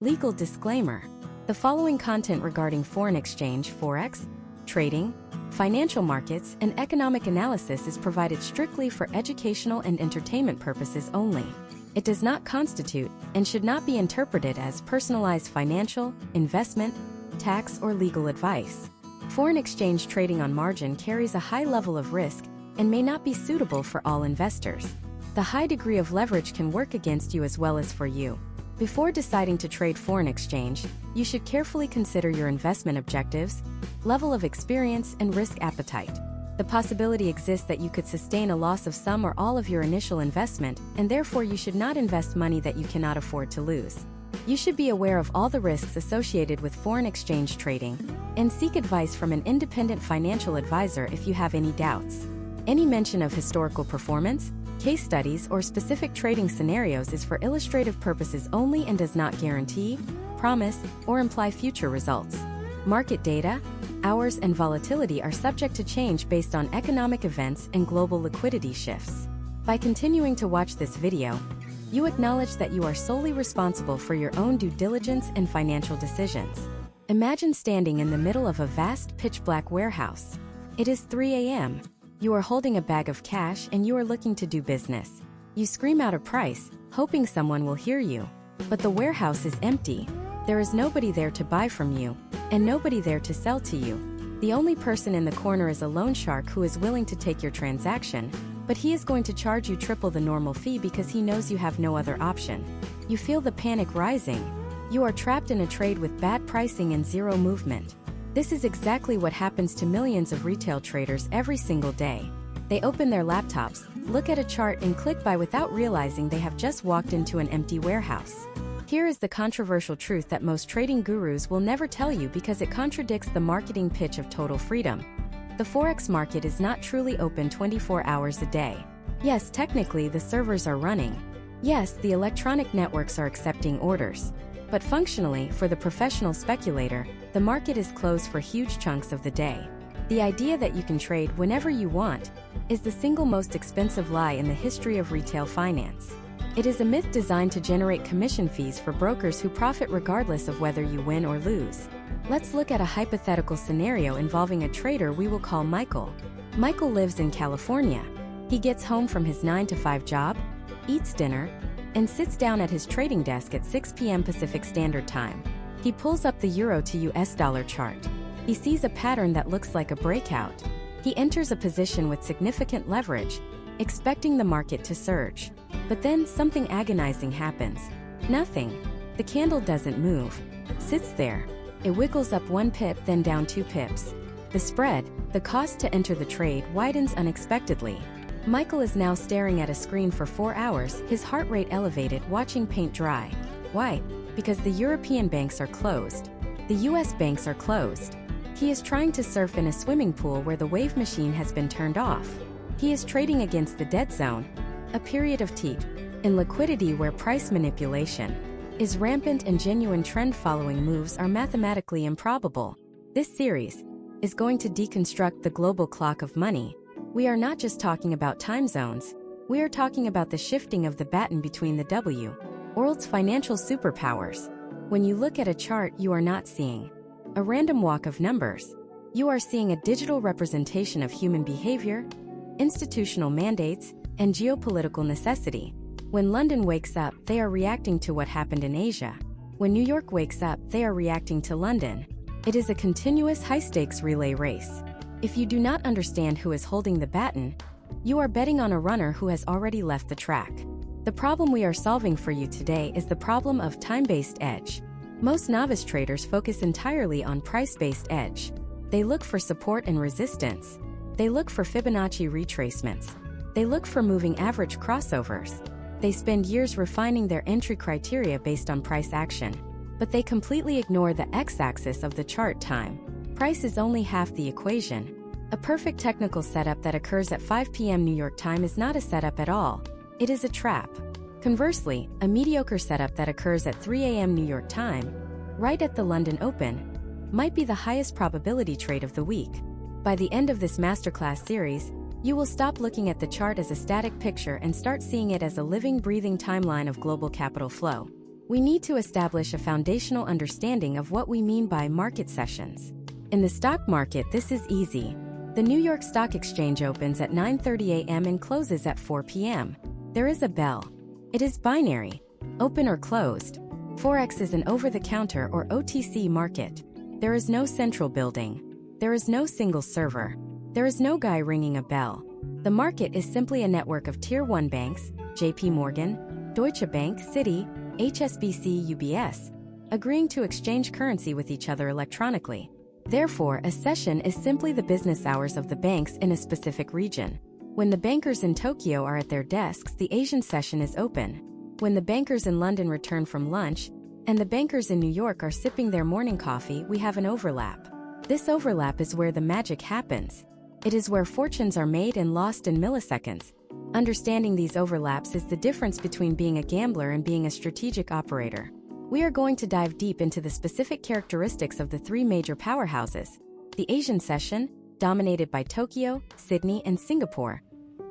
Legal disclaimer. The following content regarding foreign exchange, Forex, trading, financial markets, and economic analysis is provided strictly for educational and entertainment purposes only. It does not constitute and should not be interpreted as personalized financial, investment, tax, or legal advice. Foreign exchange trading on margin carries a high level of risk and may not be suitable for all investors. The high degree of leverage can work against you as well as for you. Before deciding to trade foreign exchange, you should carefully consider your investment objectives, level of experience, and risk appetite. The possibility exists that you could sustain a loss of some or all of your initial investment, and therefore you should not invest money that you cannot afford to lose. You should be aware of all the risks associated with foreign exchange trading, and seek advice from an independent financial advisor if you have any doubts. Any mention of historical performance, case studies, or specific trading scenarios is for illustrative purposes only and does not guarantee, promise, or imply future results. Market data, hours, and volatility are subject to change based on economic events and global liquidity shifts. By continuing to watch this video, you acknowledge that you are solely responsible for your own due diligence and financial decisions. Imagine standing in the middle of a vast pitch-black warehouse. It is 3 a.m. You are holding a bag of cash and you are looking to do business. You scream out a price, hoping someone will hear you. But the warehouse is empty. There is nobody there to buy from you, and nobody there to sell to you. The only person in the corner is a loan shark who is willing to take your transaction, but he is going to charge you triple the normal fee because he knows you have no other option. You feel the panic rising. You are trapped in a trade with bad pricing and zero movement. This is exactly what happens to millions of retail traders every single day. They open their laptops, look at a chart, and click buy without realizing they have just walked into an empty warehouse. Here is the controversial truth that most trading gurus will never tell you because it contradicts the marketing pitch of total freedom. The Forex market is not truly open 24 hours a day. Yes, technically the servers are running. Yes, the electronic networks are accepting orders. But functionally, for the professional speculator, the market is closed for huge chunks of the day. The idea that you can trade whenever you want is the single most expensive lie in the history of retail finance. It is a myth designed to generate commission fees for brokers who profit regardless of whether you win or lose. Let's look at a hypothetical scenario involving a trader we will call Michael. Michael lives in California. He gets home from his 9-to-5 job, eats dinner, and sits down at his trading desk at 6 p.m. Pacific Standard Time. He pulls up the euro to US dollar chart. He sees a pattern that looks like a breakout. He enters a position with significant leverage, expecting the market to surge. But then something agonizing happens. Nothing. The candle doesn't move. Sits there. It wiggles up 1 pip, then down 2 pips. The spread, the cost to enter the trade, widens unexpectedly. Michael is now staring at a screen for 4 hours, his heart rate elevated, watching paint dry. Why? Because the European banks are closed. The US banks are closed. He is trying to surf in a swimming pool where the wave machine has been turned off. He is trading against the dead zone, a period of teeth in liquidity where price manipulation is rampant and genuine trend-following moves are mathematically improbable. This series is going to deconstruct the global clock of money. We are not just talking about time zones, we are talking about the shifting of the baton between the world's financial superpowers. When you look at a chart, you are not seeing a random walk of numbers. You are seeing a digital representation of human behavior, institutional mandates, and geopolitical necessity. When London wakes up, they are reacting to what happened in Asia. When New York wakes up, they are reacting to London. It is a continuous high-stakes relay race. If you do not understand who is holding the baton, you are betting on a runner who has already left the track. The problem we are solving for you today is the problem of time-based edge. Most novice traders focus entirely on price-based edge. They look for support and resistance. They look for Fibonacci retracements. They look for moving average crossovers. They spend years refining their entry criteria based on price action. But they completely ignore the x-axis of the chart time. Price is only half the equation. A perfect technical setup that occurs at 5 p.m. New York time is not a setup at all. It is a trap. Conversely, a mediocre setup that occurs at 3 a.m. New York time, right at the London Open, might be the highest probability trade of the week. By the end of this masterclass series, you will stop looking at the chart as a static picture and start seeing it as a living, breathing timeline of global capital flow. We need to establish a foundational understanding of what we mean by market sessions. In the stock market, this is easy. The New York Stock Exchange opens at 9:30 a.m. and closes at 4 p.m. There is a bell. It is binary, open or closed. Forex is an over-the-counter or OTC market. There is no central building. There is no single server. There is no guy ringing a bell. The market is simply a network of Tier 1 banks, JP Morgan, Deutsche Bank, Citi, HSBC, UBS, agreeing to exchange currency with each other electronically. Therefore, a session is simply the business hours of the banks in a specific region. When the bankers in Tokyo are at their desks, the Asian session is open. When the bankers in London return from lunch, and the bankers in New York are sipping their morning coffee, we have an overlap. This overlap is where the magic happens. It is where fortunes are made and lost in milliseconds. Understanding these overlaps is the difference between being a gambler and being a strategic operator. We are going to dive deep into the specific characteristics of the three major powerhouses: the Asian session, dominated by Tokyo, Sydney, and Singapore;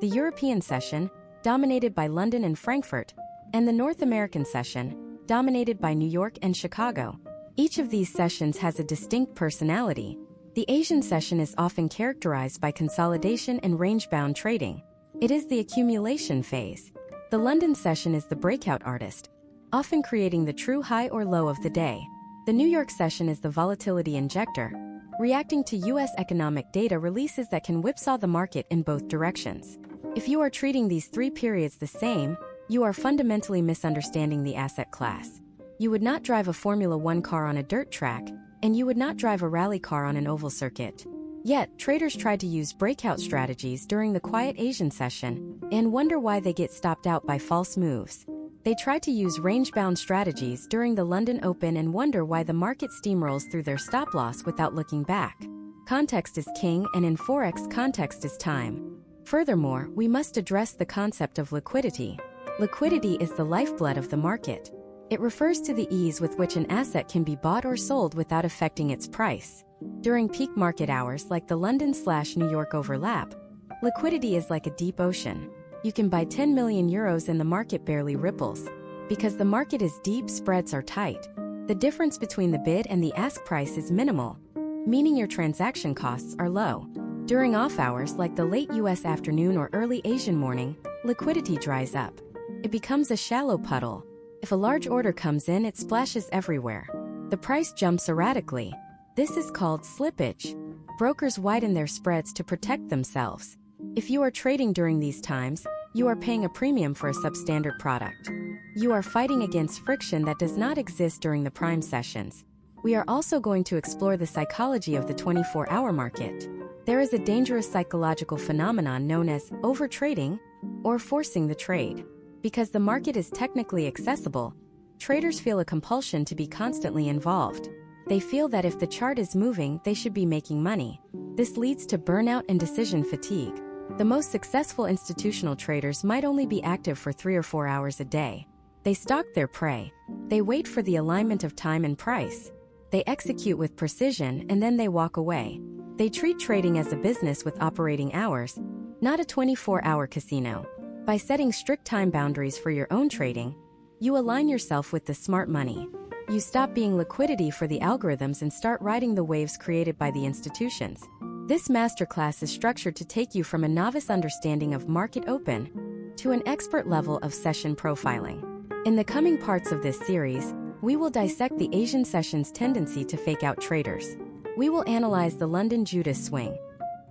the European session, dominated by London and Frankfurt; and the North American session, dominated by New York and Chicago. Each of these sessions has a distinct personality. The Asian session is often characterized by consolidation and range-bound trading. It is the accumulation phase. The London session is the breakout artist, often creating the true high or low of the day. The New York session is the volatility injector, reacting to U.S. economic data releases that can whipsaw the market in both directions. If you are treating these three periods the same, you are fundamentally misunderstanding the asset class. You would not drive a Formula One car on a dirt track, and you would not drive a rally car on an oval circuit. Yet, traders try to use breakout strategies during the quiet Asian session and wonder why they get stopped out by false moves. They try to use range-bound strategies during the London Open and wonder why the market steamrolls through their stop-loss without looking back. Context is king, and in Forex, context is time. Furthermore, we must address the concept of liquidity. Liquidity is the lifeblood of the market. It refers to the ease with which an asset can be bought or sold without affecting its price. During peak market hours like the London/New York overlap, liquidity is like a deep ocean. You can buy 10 million euros and the market barely ripples. Because the market is deep, spreads are tight. The difference between the bid and the ask price is minimal, meaning your transaction costs are low. During off hours like the late US afternoon or early Asian morning, liquidity dries up. It becomes a shallow puddle. If a large order comes in, it splashes everywhere. The price jumps erratically. This is called slippage. Brokers widen their spreads to protect themselves. If you are trading during these times, you are paying a premium for a substandard product. You are fighting against friction that does not exist during the prime sessions. We are also going to explore the psychology of the 24-hour market. There is a dangerous psychological phenomenon known as overtrading or forcing the trade. Because the market is technically accessible, traders feel a compulsion to be constantly involved. They feel that if the chart is moving, they should be making money. This leads to burnout and decision fatigue. The most successful institutional traders might only be active for 3 or 4 hours a day. They stalk their prey. They wait for the alignment of time and price. They execute with precision and then they walk away. They treat trading as a business with operating hours, not a 24-hour casino. By setting strict time boundaries for your own trading, you align yourself with the smart money. You stop being liquidity for the algorithms and start riding the waves created by the institutions. This masterclass is structured to take you from a novice understanding of market open to an expert level of session profiling. In the coming parts of this series, we will dissect the Asian session's tendency to fake out traders. We will analyze the London Judas swing,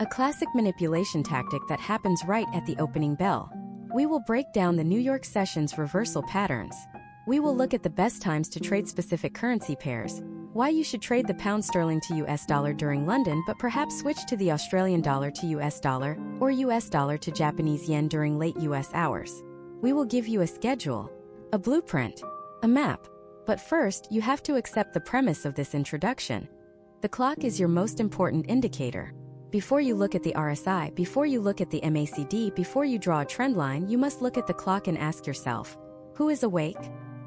a classic manipulation tactic that happens right at the opening bell. We will break down the New York session's reversal patterns. We will look at the best times to trade specific currency pairs, why you should trade the pound sterling to US dollar during London but perhaps switch to the Australian dollar to US dollar or US dollar to Japanese yen during late US hours. We will give you a schedule, a blueprint, a map. But first, you have to accept the premise of this introduction. The clock is your most important indicator. Before you look at the RSI, before you look at the MACD, before you draw a trend line, you must look at the clock and ask yourself, who is awake?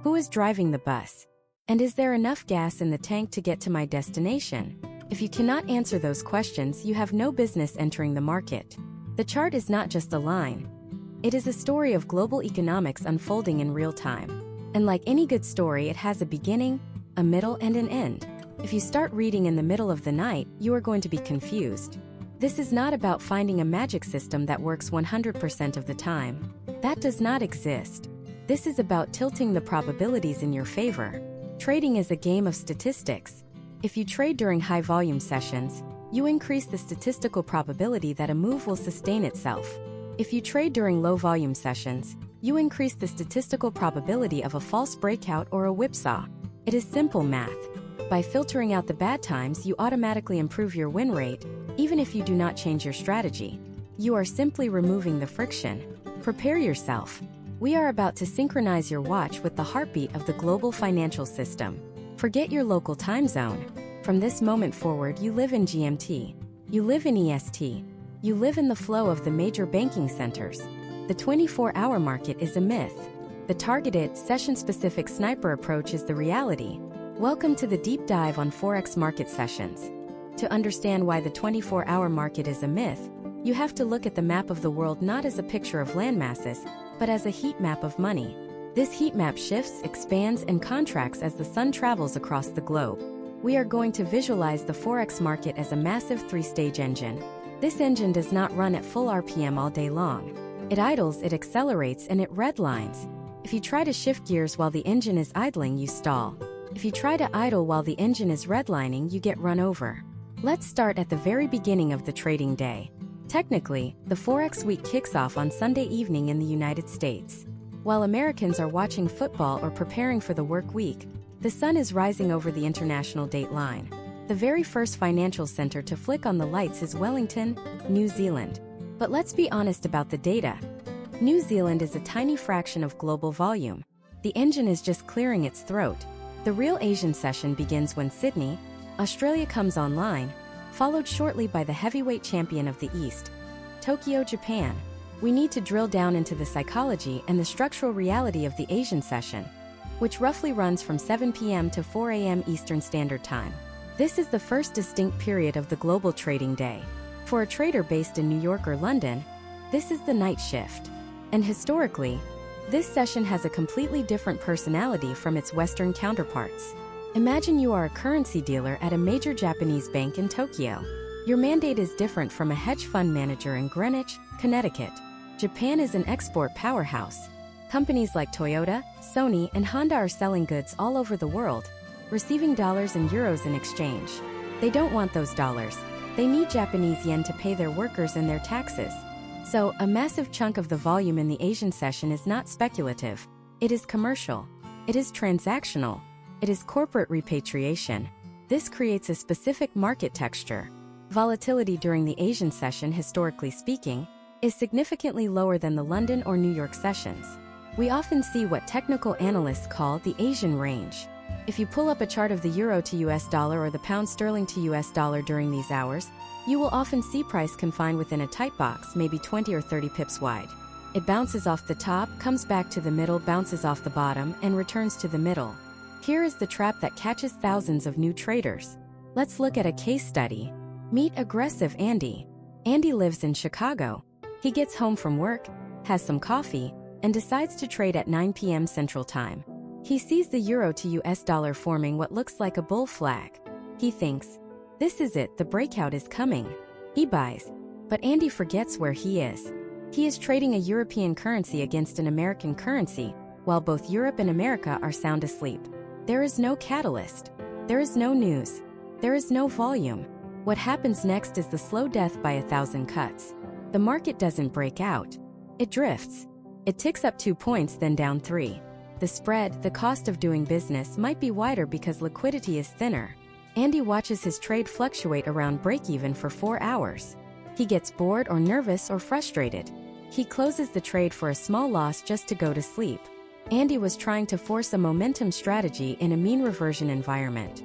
Who is driving the bus? And is there enough gas in the tank to get to my destination? If you cannot answer those questions, you have no business entering the market. The chart is not just a line. It is a story of global economics unfolding in real time. And like any good story, it has a beginning, a middle, and an end. If you start reading in the middle of the night, you are going to be confused. This is not about finding a magic system that works 100% of the time. That does not exist. This is about tilting the probabilities in your favor. Trading is a game of statistics. If you trade during high-volume sessions, you increase the statistical probability that a move will sustain itself. If you trade during low-volume sessions, you increase the statistical probability of a false breakout or a whipsaw. It is simple math. By filtering out the bad times, you automatically improve your win rate, even if you do not change your strategy. You are simply removing the friction. Prepare yourself. We are about to synchronize your watch with the heartbeat of the global financial system. Forget your local time zone. From this moment forward, you live in GMT. You live in EST. You live in the flow of the major banking centers. The 24-hour market is a myth. The targeted, session-specific sniper approach is the reality. Welcome to the deep dive on Forex market sessions. To understand why the 24-hour market is a myth, you have to look at the map of the world not as a picture of landmasses, but as a heat map of money. This heat map shifts, expands, and contracts as the sun travels across the globe. We are going to visualize the Forex market as a massive three-stage engine. This engine does not run at full RPM all day long. It idles, it accelerates, and it redlines. If you try to shift gears while the engine is idling, you stall. If you try to idle while the engine is redlining, you get run over. Let's start at the very beginning of the trading day. Technically, the Forex week kicks off on Sunday evening in the United States. While Americans are watching football or preparing for the work week, the sun is rising over the international date line. The very first financial center to flick on the lights is Wellington, New Zealand. But let's be honest about the data. New Zealand is a tiny fraction of global volume. The engine is just clearing its throat. The real Asian session begins when Sydney, Australia comes online, followed shortly by the heavyweight champion of the East, Tokyo, Japan. We need to drill down into the psychology and the structural reality of the Asian session, which roughly runs from 7 p.m. to 4 a.m. Eastern Standard Time. This is the first distinct period of the global trading day. For a trader based in New York or London, this is the night shift. And historically, this session has a completely different personality from its Western counterparts. Imagine you are a currency dealer at a major Japanese bank in Tokyo. Your mandate is different from a hedge fund manager in Greenwich, Connecticut. Japan is an export powerhouse. Companies like Toyota, Sony, and Honda are selling goods all over the world, receiving dollars and euros in exchange. They don't want those dollars. They need Japanese yen to pay their workers and their taxes. So, a massive chunk of the volume in the Asian session is not speculative. It is commercial. It is transactional. It is corporate repatriation. This creates a specific market texture. Volatility during the Asian session, historically speaking, is significantly lower than the London or New York sessions. We often see what technical analysts call the Asian range. If you pull up a chart of the euro to US dollar or the pound sterling to US dollar during these hours, you will often see price confined within a tight box, maybe 20 or 30 pips wide. It bounces off the top, comes back to the middle, bounces off the bottom, and returns to the middle. Here is the trap that catches thousands of new traders. Let's look at a case study. Meet aggressive Andy. Andy lives in Chicago. He gets home from work, has some coffee, and decides to trade at 9 p.m. Central Time. He sees the euro to US dollar forming what looks like a bull flag. He thinks, this is it, the breakout is coming. He buys. But Andy forgets where he is. He is trading a European currency against an American currency, while both Europe and America are sound asleep. There is no catalyst. There is no news. There is no volume. What happens next is the slow death by 1,000 cuts. The market doesn't break out. It drifts. It ticks up 2 points, then down 3. The spread, the cost of doing business, might be wider because liquidity is thinner. Andy watches his trade fluctuate around break-even for 4 hours. He gets bored or nervous or frustrated. He closes the trade for a small loss just to go to sleep. Andy was trying to force a momentum strategy in a mean reversion environment.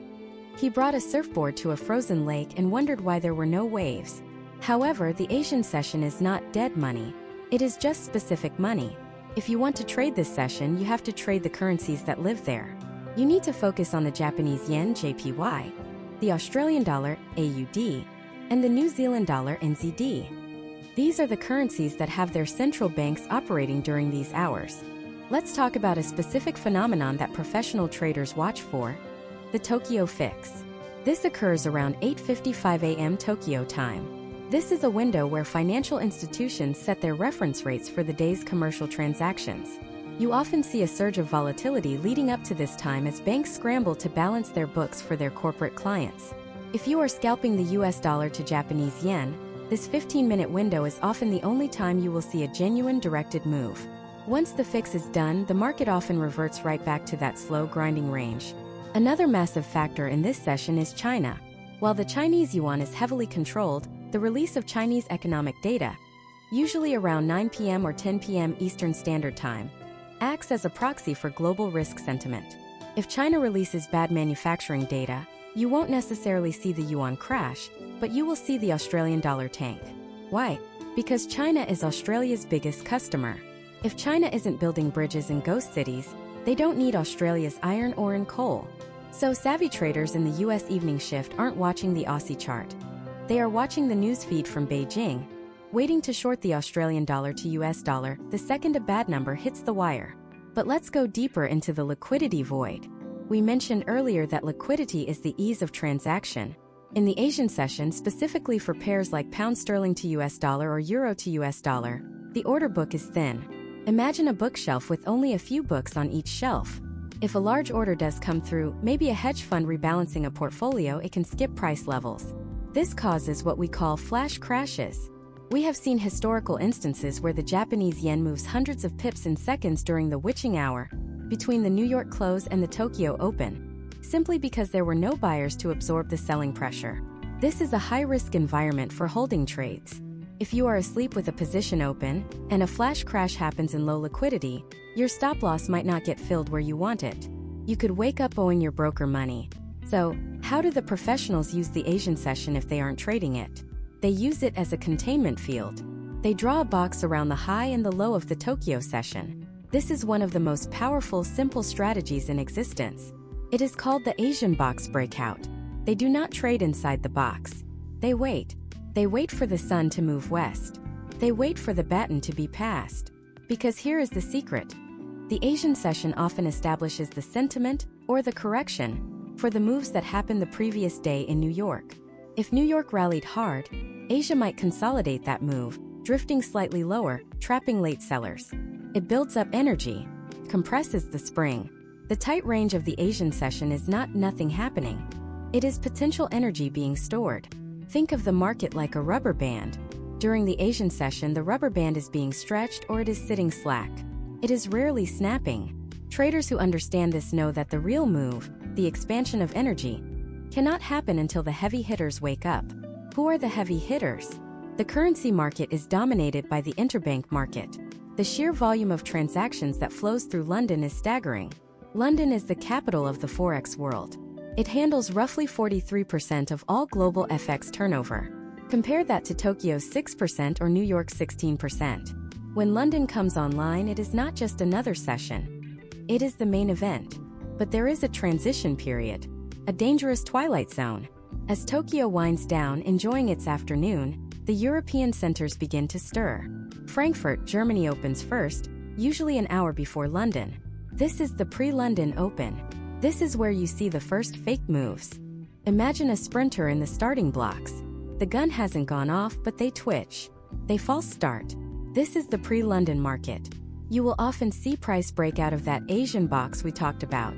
He brought a surfboard to a frozen lake and wondered why there were no waves. However, the Asian session is not dead money. It is just specific money. If you want to trade this session, you have to trade the currencies that live there. You need to focus on the Japanese yen JPY, the Australian dollar AUD, and the New Zealand dollar NZD. These are the currencies that have their central banks operating during these hours. Let's talk about a specific phenomenon that professional traders watch for: the Tokyo Fix. This occurs around 8:55 a.m. Tokyo time. This is a window where financial institutions set their reference rates for the day's commercial transactions. You often see a surge of volatility leading up to this time as banks scramble to balance their books for their corporate clients. If you are scalping the US dollar to Japanese yen, this 15-minute window is often the only time you will see a genuine directed move. Once the fix is done, the market often reverts right back to that slow grinding range. Another massive factor in this session is China. While the Chinese yuan is heavily controlled, the release of Chinese economic data, usually around 9 p.m. or 10 p.m. Eastern Standard Time, acts as a proxy for global risk sentiment. If China releases bad manufacturing data, you won't necessarily see the yuan crash, but you will see the Australian dollar tank. Why? Because China is Australia's biggest customer. If China isn't building bridges in ghost cities, they don't need Australia's iron ore and coal. So savvy traders in the US evening shift aren't watching the Aussie chart. They are watching the news feed from Beijing, waiting to short the Australian dollar to US dollar the second a bad number hits the wire. But let's go deeper into the liquidity void. We mentioned earlier that liquidity is the ease of transaction. In the Asian session, specifically for pairs like pound sterling to US dollar or euro to US dollar, the order book is thin. Imagine a bookshelf with only a few books on each shelf. If a large order does come through, maybe a hedge fund rebalancing a portfolio, it can skip price levels. This causes what we call flash crashes. We have seen historical instances where the Japanese yen moves hundreds of pips in seconds during the witching hour between the New York close and the Tokyo open, simply because there were no buyers to absorb the selling pressure. This is a high-risk environment for holding trades. If you are asleep with a position open and a flash crash happens in low liquidity, your stop loss might not get filled where you want it. You could wake up owing your broker money. So, how do the professionals use the Asian session if they aren't trading it? They use it as a containment field. They draw a box around the high and the low of the Tokyo session. This is one of the most powerful, simple strategies in existence. It is called the Asian box breakout. They do not trade inside the box. They wait. They wait for the sun to move west. They wait for the baton to be passed. Because here is the secret. The Asian session often establishes the sentiment, or the correction, for the moves that happened the previous day in New York. If New York rallied hard, Asia might consolidate that move, drifting slightly lower, trapping late sellers. It builds up energy, compresses the spring. The tight range of the Asian session is not nothing happening. It is potential energy being stored. Think of the market like a rubber band. During the Asian session, the rubber band is being stretched or it is sitting slack. It is rarely snapping. Traders who understand this know that the real move, the expansion of energy, cannot happen until the heavy hitters wake up. Who are the heavy hitters? The currency market is dominated by the interbank market. The sheer volume of transactions that flows through London is staggering. London is the capital of the Forex world. It handles roughly 43% of all global FX turnover. Compare that to Tokyo's 6% or New York's 16%. When London comes online, it is not just another session. It is the main event. But there is a transition period, a dangerous twilight zone. As Tokyo winds down, enjoying its afternoon, the European centers begin to stir. Frankfurt, Germany opens first, usually an hour before London. This is the pre-London Open. This is where you see the first fake moves. Imagine a sprinter in the starting blocks. The gun hasn't gone off, but they twitch. They false start. This is the pre-London market. You will often see price break out of that Asian box we talked about.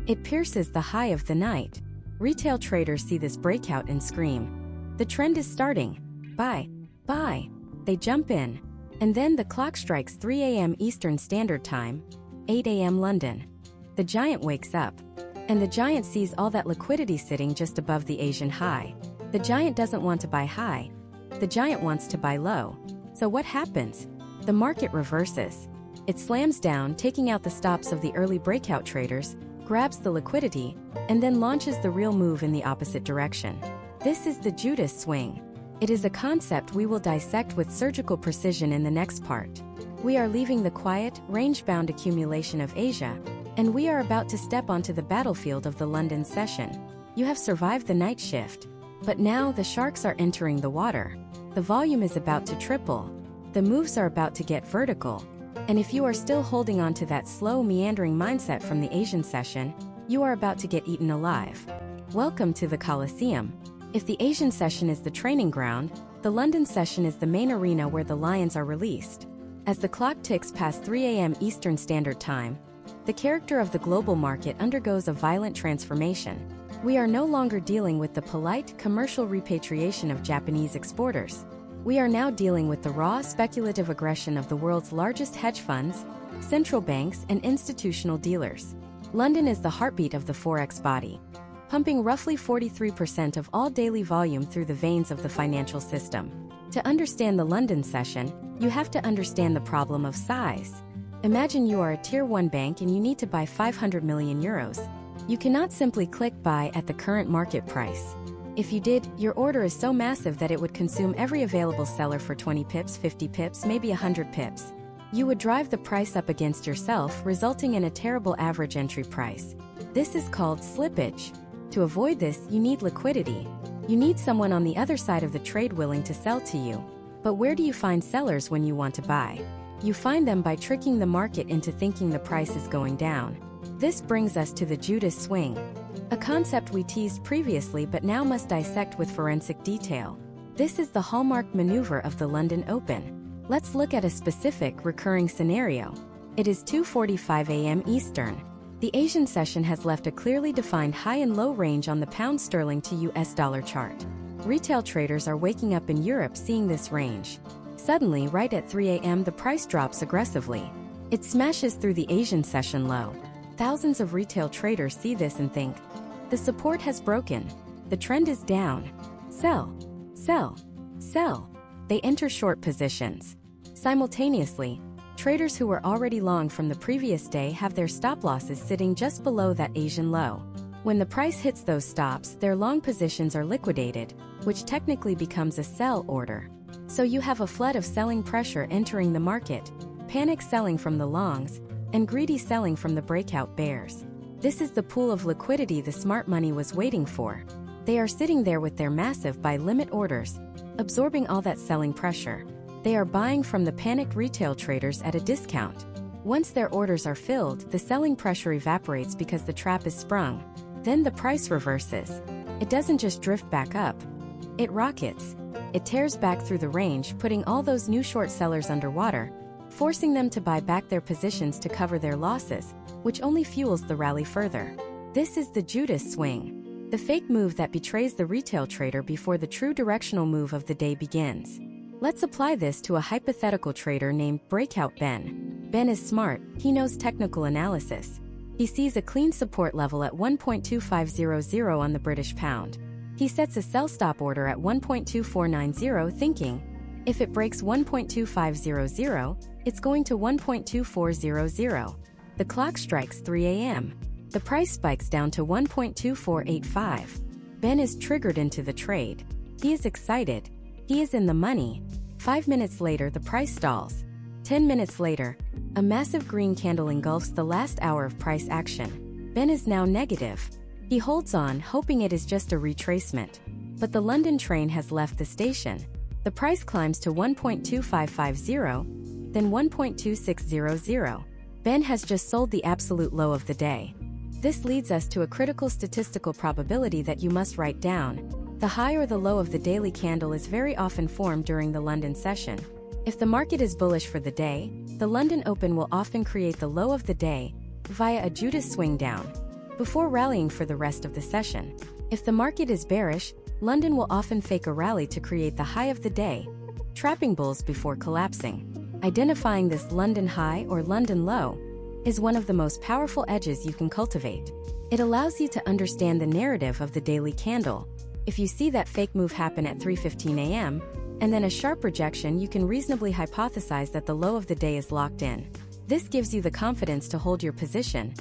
It pierces the high of the night. Retail traders see this breakout and scream. The trend is starting. Buy. Buy. They jump in. And then the clock strikes 3 a.m. Eastern Standard Time, 8 a.m. London. The giant wakes up. And the giant sees all that liquidity sitting just above the Asian high. The giant doesn't want to buy high. The giant wants to buy low. So what happens? The market reverses. It slams down, taking out the stops of the early breakout traders, grabs the liquidity, and then launches the real move in the opposite direction. This is the Judas swing. It is a concept we will dissect with surgical precision in the next part. We are leaving the quiet, range-bound accumulation of Asia, and we are about to step onto the battlefield of the London session. You have survived the night shift, but now the sharks are entering the water. The volume is about to triple. The moves are about to get vertical. And if you are still holding on to that slow, meandering mindset from the Asian session, you are about to get eaten alive. Welcome to the Colosseum. If the Asian session is the training ground, the London session is the main arena where the lions are released. As the clock ticks past 3 a.m. Eastern Standard Time, the character of the global market undergoes a violent transformation. We are no longer dealing with the polite, commercial repatriation of Japanese exporters. We are now dealing with the raw, speculative aggression of the world's largest hedge funds, central banks, and institutional dealers. London is the heartbeat of the Forex body, pumping roughly 43% of all daily volume through the veins of the financial system. To understand the London session, you have to understand the problem of size. Imagine you are a Tier 1 bank and you need to buy 500 million euros. You cannot simply click buy at the current market price. If you did, your order is so massive that it would consume every available seller for 20 pips, 50 pips, maybe 100 pips. You would drive the price up against yourself, resulting in a terrible average entry price. This is called slippage. To avoid this, you need liquidity. You need someone on the other side of the trade willing to sell to you. But where do you find sellers when you want to buy? You find them by tricking the market into thinking the price is going down. This brings us to the Judas swing, a concept we teased previously but now must dissect with forensic detail. This is the hallmark maneuver of the London Open. Let's look at a specific, recurring scenario. It is 2:45 a.m. Eastern. The Asian session has left a clearly defined high and low range on the pound sterling to US dollar chart. Retail traders are waking up in Europe seeing this range. Suddenly, right at 3 a.m., the price drops aggressively. It smashes through the Asian session low. Thousands of retail traders see this and think, the support has broken. The trend is down. Sell, sell, sell. They enter short positions. Simultaneously, traders who were already long from the previous day have their stop losses sitting just below that Asian low. When the price hits those stops, their long positions are liquidated, which technically becomes a sell order. So you have a flood of selling pressure entering the market, panic selling from the longs, and greedy selling from the breakout bears. This is the pool of liquidity the smart money was waiting for. They are sitting there with their massive buy limit orders, absorbing all that selling pressure. They are buying from the panicked retail traders at a discount. Once their orders are filled, the selling pressure evaporates because the trap is sprung. Then the price reverses. It doesn't just drift back up. It rockets. It tears back through the range, putting all those new short sellers underwater, forcing them to buy back their positions to cover their losses, which only fuels the rally further. This is the Judas swing, the fake move that betrays the retail trader before the true directional move of the day begins. Let's apply this to a hypothetical trader named Breakout Ben. Ben is smart, he knows technical analysis. He sees a clean support level at 1.2500 on the British pound. He sets a sell stop order at 1.2490 thinking, if it breaks 1.2500, it's going to 1.2400. The clock strikes 3 a.m. The price spikes down to 1.2485. Ben is triggered into the trade. He is excited. He is in the money. 5 minutes later, the price stalls. 10 minutes later, a massive green candle engulfs the last hour of price action. Ben is now negative. He holds on, hoping it is just a retracement. But the London train has left the station. The price climbs to 1.2550, then 1.2600. Ben has just sold the absolute low of the day. This leads us to a critical statistical probability that you must write down. The high or the low of the daily candle is very often formed during the London session. If the market is bullish for the day, the London Open will often create the low of the day via a Judas swing down, before rallying for the rest of the session. If the market is bearish, London will often fake a rally to create the high of the day, trapping bulls before collapsing. Identifying this London high or London low is one of the most powerful edges you can cultivate. It allows you to understand the narrative of the daily candle. If you see that fake move happen at 3:15 a.m., and then a sharp rejection, you can reasonably hypothesize that the low of the day is locked in. This gives you the confidence to hold your position,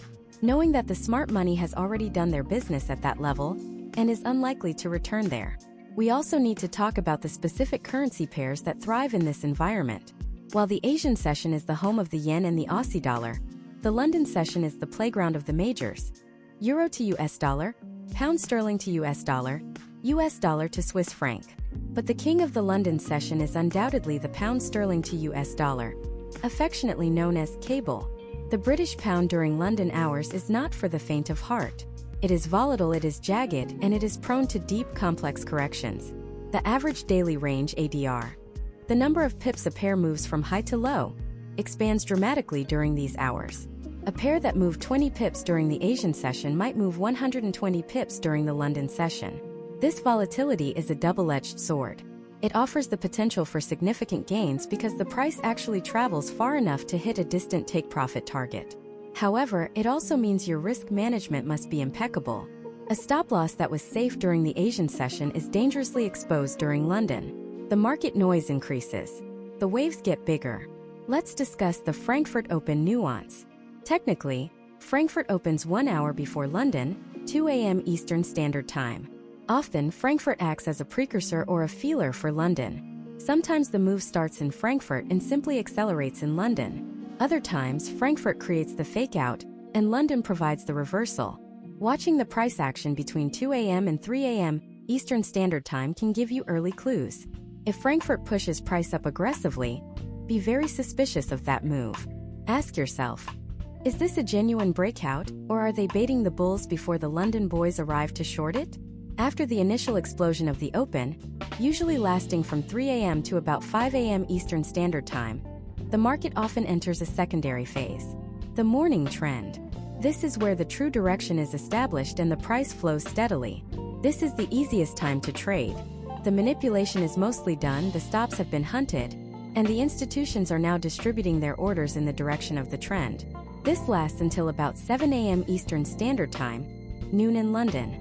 knowing that the smart money has already done their business at that level and is unlikely to return there. We also need to talk about the specific currency pairs that thrive in this environment. While the Asian session is the home of the yen and the Aussie dollar, the London session is the playground of the majors. Euro to US dollar, pound sterling to US dollar to Swiss franc. But the king of the London session is undoubtedly the pound sterling to US dollar. affectionately known as cable. The British pound during London hours is not for the faint of heart. It is volatile, it is jagged, and it is prone to deep, complex corrections. The average daily range ADR, the number of pips a pair moves from high to low, expands dramatically during these hours. A pair that moved 20 pips during the Asian session might move 120 pips during the London session. This volatility is a double-edged sword. It offers the potential for significant gains because the price actually travels far enough to hit a distant take-profit target. However, it also means your risk management must be impeccable. A stop-loss that was safe during the Asian session is dangerously exposed during London. The market noise increases. The waves get bigger. Let's discuss the Frankfurt Open nuance. Technically, Frankfurt opens 1 hour before London, 2 a.m. Eastern Standard Time. Often, Frankfurt acts as a precursor or a feeler for London. Sometimes the move starts in Frankfurt and simply accelerates in London. Other times, Frankfurt creates the fake-out, and London provides the reversal. Watching the price action between 2 a.m. and 3 a.m. Eastern Standard Time can give you early clues. If Frankfurt pushes price up aggressively, be very suspicious of that move. Ask yourself, is this a genuine breakout, or are they baiting the bulls before the London boys arrive to short it? After the initial explosion of the open, usually lasting from 3 a.m. to about 5 a.m. Eastern Standard Time, the market often enters a secondary phase. The morning trend. This is where the true direction is established and the price flows steadily. This is the easiest time to trade. The manipulation is mostly done, the stops have been hunted, and the institutions are now distributing their orders in the direction of the trend. This lasts until about 7 a.m. Eastern Standard Time, noon in London.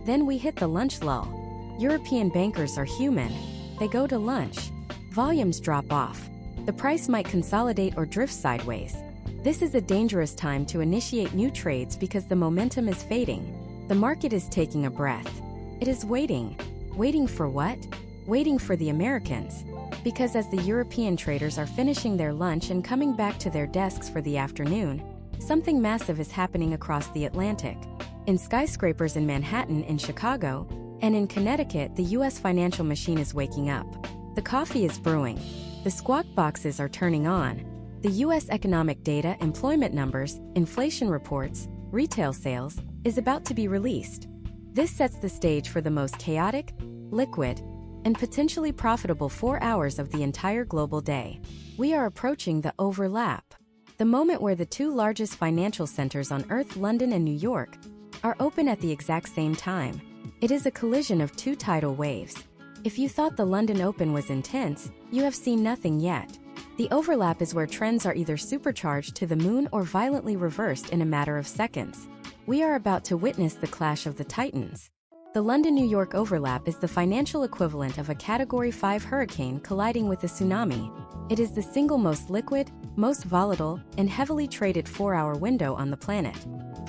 Then we hit the lunch lull. European bankers are human. They go to lunch. Volumes drop off. The price might consolidate or drift sideways. This is a dangerous time to initiate new trades because the momentum is fading. The market is taking a breath. It is waiting. Waiting for what? Waiting for the Americans. Because as the European traders are finishing their lunch and coming back to their desks for the afternoon, something massive is happening across the Atlantic. In skyscrapers in Manhattan, in Chicago, and in Connecticut, the U.S. financial machine is waking up. The coffee is brewing. The squawk boxes are turning on. The U.S. economic data, employment numbers, inflation reports, retail sales, is about to be released. This sets the stage for the most chaotic, liquid, and potentially profitable 4 hours of the entire global day. We are approaching the overlap. The moment where the two largest financial centers on Earth, London and New York, are open at the exact same time. It is a collision of two tidal waves. If you thought the London Open was intense, you have seen nothing yet. The overlap is where trends are either supercharged to the moon or violently reversed in a matter of seconds. We are about to witness the clash of the titans. The London-New York overlap is the financial equivalent of a Category 5 hurricane colliding with a tsunami. It is the single most liquid, most volatile, and heavily traded 4-hour window on the planet.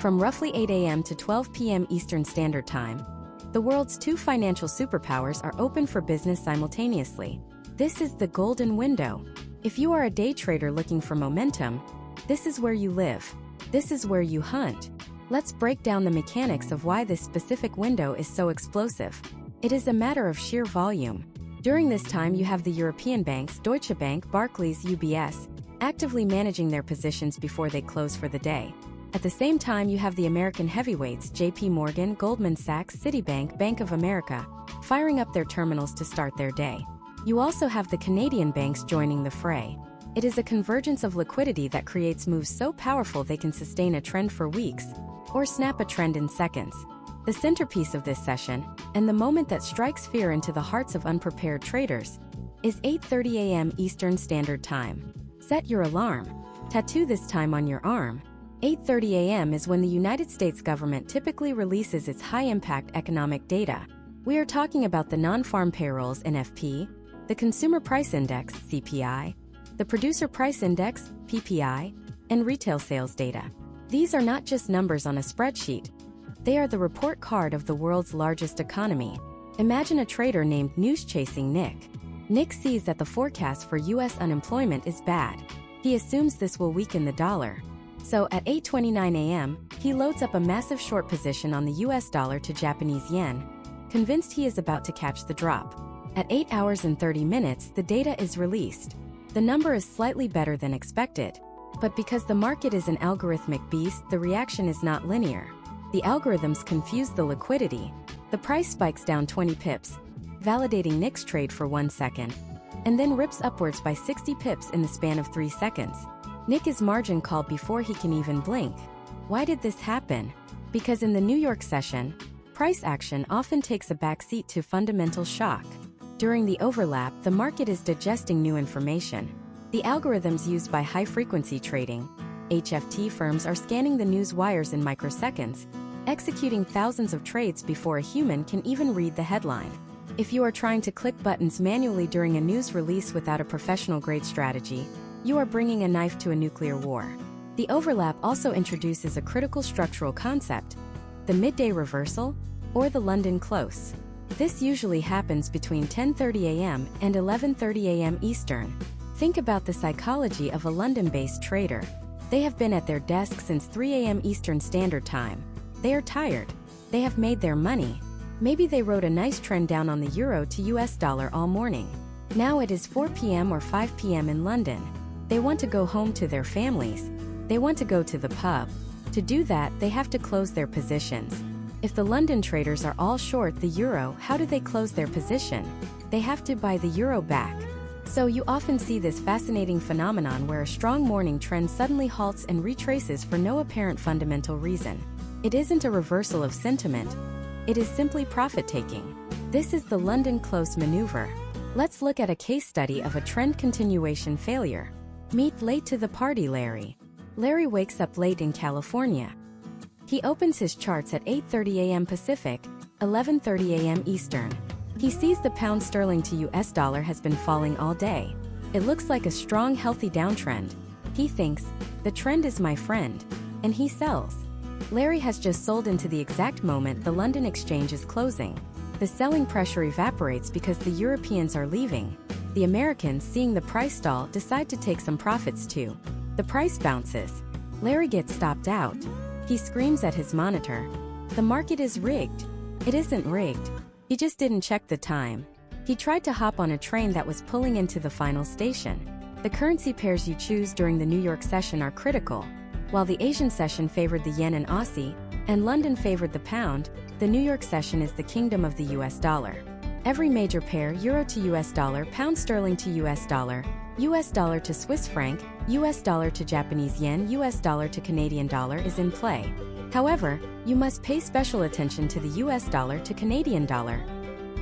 From roughly 8 a.m. to 12 p.m. Eastern Standard Time, the world's two financial superpowers are open for business simultaneously. This is the golden window. If you are a day trader looking for momentum, this is where you live. This is where you hunt. Let's break down the mechanics of why this specific window is so explosive. It is a matter of sheer volume. During this time, you have the European banks, Deutsche Bank, Barclays, UBS, actively managing their positions before they close for the day. At the same time, you have the American heavyweights, JP Morgan, Goldman Sachs, Citibank, Bank of America, firing up their terminals to start their day. You also have the Canadian banks joining the fray. It is a convergence of liquidity that creates moves so powerful they can sustain a trend for weeks, or snap a trend in seconds. The centerpiece of this session, and the moment that strikes fear into the hearts of unprepared traders, is 8:30 a.m. Eastern Standard Time. Set your alarm. Tattoo this time on your arm. 8:30 a.m. is when the United States government typically releases its high-impact economic data. We are talking about the non-farm payrolls, NFP, the Consumer Price Index, CPI, the Producer Price Index, PPI, and retail sales data. These are not just numbers on a spreadsheet. They are the report card of the world's largest economy. Imagine a trader named News-Chasing Nick. Nick sees that the forecast for U.S. unemployment is bad. He assumes this will weaken the dollar. So at 8:29 a.m., he loads up a massive short position on the U.S. dollar to Japanese yen, convinced he is about to catch the drop. At 8 hours and 30 minutes, the data is released. The number is slightly better than expected. But because the market is an algorithmic beast, the reaction is not linear. The algorithms confuse the liquidity. The price spikes down 20 pips, validating Nick's trade for 1 second, and then rips upwards by 60 pips in the span of 3 seconds. Nick is margin called before he can even blink. Why did this happen? Because in the New York session, price action often takes a backseat to fundamental shock. During the overlap, the market is digesting new information. The algorithms used by high-frequency trading, HFT firms are scanning the news wires in microseconds, executing thousands of trades before a human can even read the headline. If you are trying to click buttons manually during a news release without a professional-grade strategy, you are bringing a knife to a nuclear war. The overlap also introduces a critical structural concept, the midday reversal, or the London close. This usually happens between 10:30 a.m. and 11:30 a.m. Eastern. Think about the psychology of a London-based trader. They have been at their desk since 3 a.m. Eastern Standard Time. They are tired. They have made their money. Maybe they rode a nice trend down on the euro to US dollar all morning. Now it is 4 p.m. or 5 p.m. in London. They want to go home to their families. They want to go to the pub. To do that, they have to close their positions. If the London traders are all short the euro, how do they close their position? They have to buy the euro back. So you often see this fascinating phenomenon where a strong morning trend suddenly halts and retraces for no apparent fundamental reason. It isn't a reversal of sentiment. It is simply profit-taking. This is the London close maneuver. Let's look at a case study of a trend continuation failure. Meet late to the party Larry. Larry wakes up late in California. He opens his charts at 8:30 a.m. Pacific, 11:30 a.m. Eastern. He sees the pound sterling to US dollar has been falling all day. It looks like a strong, healthy downtrend. He thinks, the trend is my friend, and he sells. Larry has just sold into the exact moment the London exchange is closing. The selling pressure evaporates because the Europeans are leaving. The Americans, seeing the price stall, decide to take some profits too. The price bounces. Larry gets stopped out. He screams at his monitor. The market is rigged. It isn't rigged. He just didn't check the time. He tried to hop on a train that was pulling into the final station. The currency pairs you choose during the New York session are critical. While the Asian session favored the yen and Aussie, and London favored the pound, the New York session is the kingdom of the US dollar. Every major pair, euro to US dollar, pound sterling to US dollar to Swiss franc, US dollar to Japanese yen, US dollar to Canadian dollar is in play. However, you must pay special attention to the US dollar to Canadian dollar.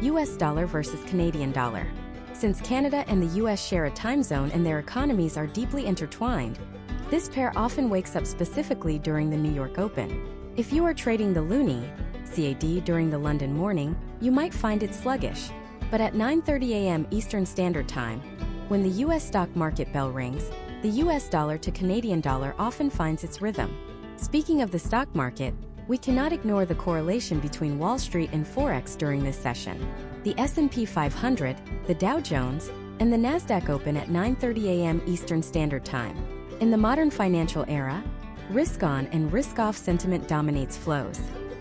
US dollar versus Canadian dollar. Since Canada and the US share a time zone and their economies are deeply intertwined, this pair often wakes up specifically during the New York Open. If you are trading the loonie, CAD during the London morning, you might find it sluggish. But at 9:30 a.m. Eastern Standard Time, when the US stock market bell rings, the US dollar to Canadian dollar often finds its rhythm. Speaking of the stock market, we cannot ignore the correlation between Wall Street and Forex during this session. The S&P 500, the Dow Jones, and the Nasdaq open at 9:30 a.m. Eastern Standard Time. In the modern financial era, risk-on and risk-off sentiment dominates flows.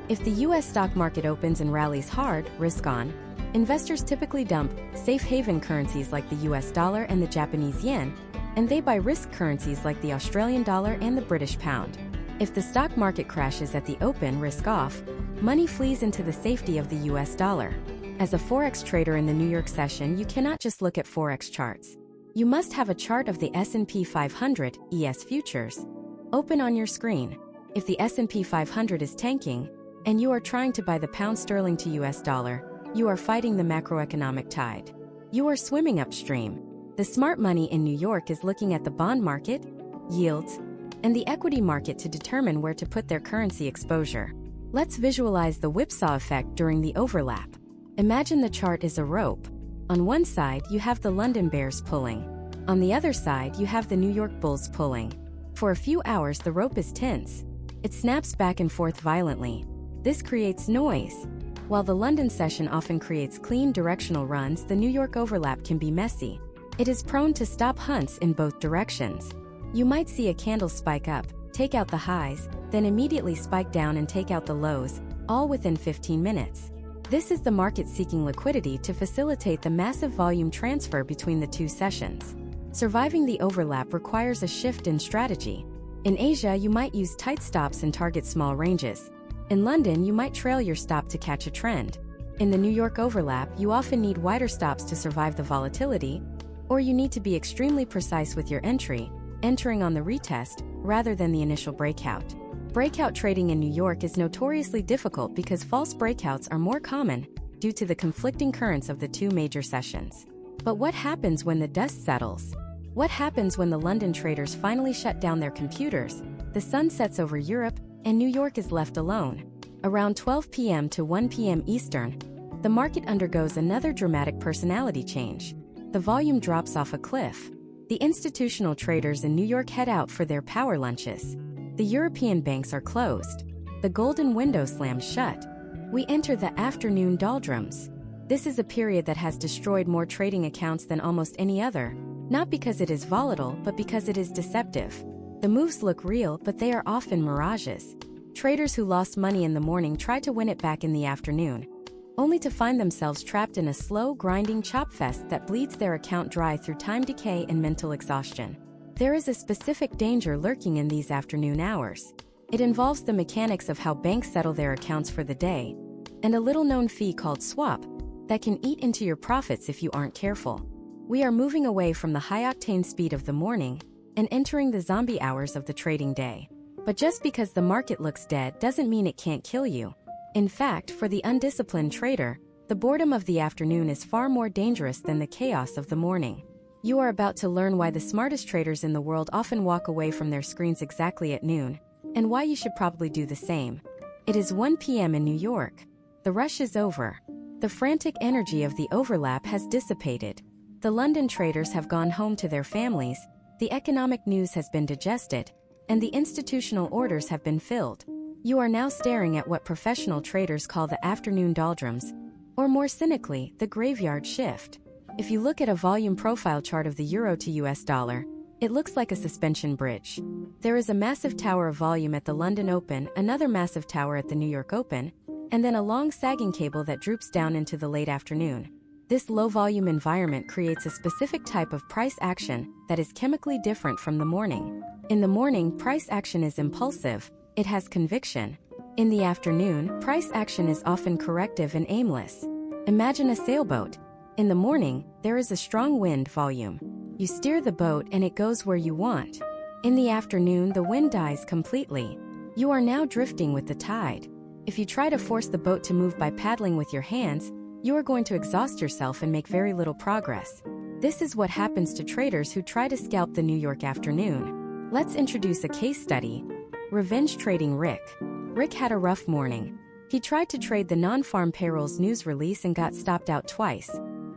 If the US stock market opens and rallies hard, risk-on, investors typically dump safe haven currencies like the US dollar and the Japanese yen, and they buy risk currencies like the Australian dollar and the British pound. If the stock market crashes at the open, risk-off, money flees into the safety of the US dollar. As a Forex trader in the New York session, you cannot just look at Forex charts. You must have a chart of the S&P 500, ES futures, open on your screen. If the S&P 500 is tanking, and you are trying to buy the pound sterling to US dollar, you are fighting the macroeconomic tide. You are swimming upstream. The smart money in New York is looking at the bond market, yields, and the equity market to determine where to put their currency exposure. Let's visualize the whipsaw effect during the overlap. Imagine the chart is a rope. On one side, you have the London bears pulling. On the other side, you have the New York bulls pulling. For a few hours, the rope is tense. It snaps back and forth violently. This creates noise. While the London session often creates clean directional runs, the New York overlap can be messy. It is prone to stop hunts in both directions. You might see a candle spike up, take out the highs, then immediately spike down and take out the lows, all within 15 minutes. This is the market seeking liquidity to facilitate the massive volume transfer between the two sessions. Surviving the overlap requires a shift in strategy. In Asia, you might use tight stops and target small ranges. In London, you might trail your stop to catch a trend. In the New York overlap, you often need wider stops to survive the volatility, or you need to be extremely precise with your entry, entering on the retest rather than the initial breakout. Breakout trading in New York is notoriously difficult because false breakouts are more common due to the conflicting currents of the two major sessions. But what happens when the dust settles? What happens when the London traders finally shut down their computers, the sun sets over Europe, and New York is left alone? Around 12 p.m. to 1 p.m. Eastern, the market undergoes another dramatic personality change. The volume drops off a cliff. The institutional traders in New York head out for their power lunches. The European banks are closed. The golden window slams shut. We enter the afternoon doldrums. This is a period that has destroyed more trading accounts than almost any other, not because it is volatile, but because it is deceptive. The moves look real, but they are often mirages. Traders who lost money in the morning try to win it back in the afternoon, only to find themselves trapped in a slow, grinding chop fest that bleeds their account dry through time decay and mental exhaustion. There is a specific danger lurking in these afternoon hours. It involves the mechanics of how banks settle their accounts for the day, and a little-known fee called swap that can eat into your profits if you aren't careful. We are moving away from the high-octane speed of the morning and entering the zombie hours of the trading day. But just because the market looks dead doesn't mean it can't kill you. In fact, for the undisciplined trader, the boredom of the afternoon is far more dangerous than the chaos of the morning. You are about to learn why the smartest traders in the world often walk away from their screens exactly at noon, and why you should probably do the same. It is 1 p.m. in New York. The rush is over. The frantic energy of the overlap has dissipated. The London traders have gone home to their families, the economic news has been digested, and the institutional orders have been filled. You are now staring at what professional traders call the afternoon doldrums, or more cynically, the graveyard shift. If you look at a volume profile chart of the euro to US dollar, it looks like a suspension bridge. There is a massive tower of volume at the London Open, another massive tower at the New York Open, and then a long sagging cable that droops down into the late afternoon. This low-volume environment creates a specific type of price action that is chemically different from the morning. In the morning, price action is impulsive. It has conviction. In the afternoon, price action is often corrective and aimless. Imagine a sailboat. In the morning, there is a strong wind volume. You steer the boat and it goes where you want. In the afternoon, the wind dies completely. You are now drifting with the tide. If you try to force the boat to move by paddling with your hands, you are going to exhaust yourself and make very little progress. This is what happens to traders who try to scalp the New York afternoon. Let's introduce a case study. Revenge trading Rick. Rick had a rough morning. He tried to trade the non-farm payrolls news release and got stopped out twice.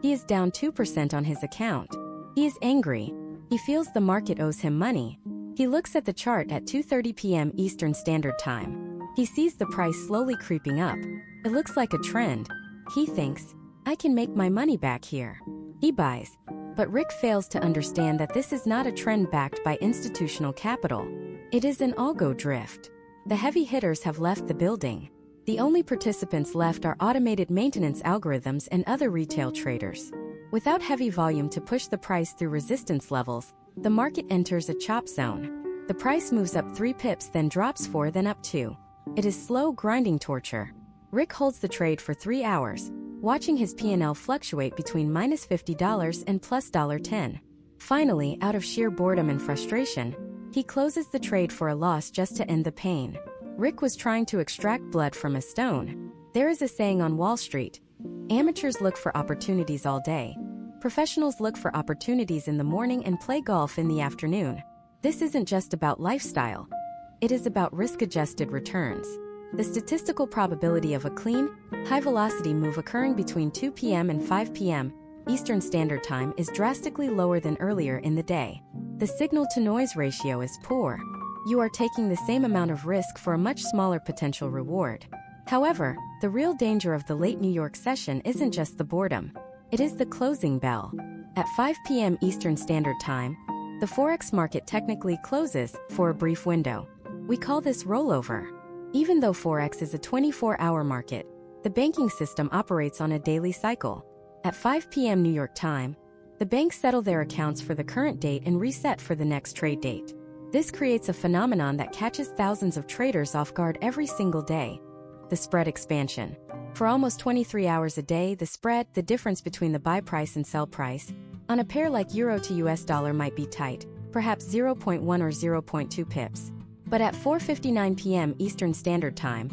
He is down 2% on his account. He is angry. He feels the market owes him money. He looks at the chart at 2:30 p.m. Eastern Standard Time. He sees the price slowly creeping up. It looks like a trend. He thinks, I can make my money back here. He buys. But Rick fails to understand that this is not a trend backed by institutional capital. It is an algo drift. The heavy hitters have left the building. The only participants left are automated maintenance algorithms and other retail traders. Without heavy volume to push the price through resistance levels, the market enters a chop zone. The price moves up 3 pips, then drops 4, then up 2. It is slow grinding torture. Rick holds the trade for 3 hours, watching his P&L fluctuate between -$50 and +$10. Finally, out of sheer boredom and frustration, he closes the trade for a loss just to end the pain. Rick was trying to extract blood from a stone. There is a saying on Wall Street: amateurs look for opportunities all day. Professionals look for opportunities in the morning and play golf in the afternoon. This isn't just about lifestyle. It is about risk-adjusted returns. The statistical probability of a clean, high-velocity move occurring between 2 p.m. and 5 p.m. Eastern Standard Time is drastically lower than earlier in the day. The signal-to-noise ratio is poor. You are taking the same amount of risk for a much smaller potential reward. However, the real danger of the late New York session isn't just the boredom. It is the closing bell. At 5 p.m. Eastern Standard Time, the Forex market technically closes for a brief window. We call this rollover. Even though Forex is a 24-hour market, the banking system operates on a daily cycle. At 5 p.m. New York time, The banks settle their accounts for the current date and reset for the next trade date. This creates a phenomenon that catches thousands of traders off guard every single day: the spread expansion. For almost 23 hours a day, the spread, the difference between the buy price and sell price, on a pair like euro to US dollar might be tight, perhaps 0.1 or 0.2 pips. But at 4:59 p.m. Eastern Standard Time,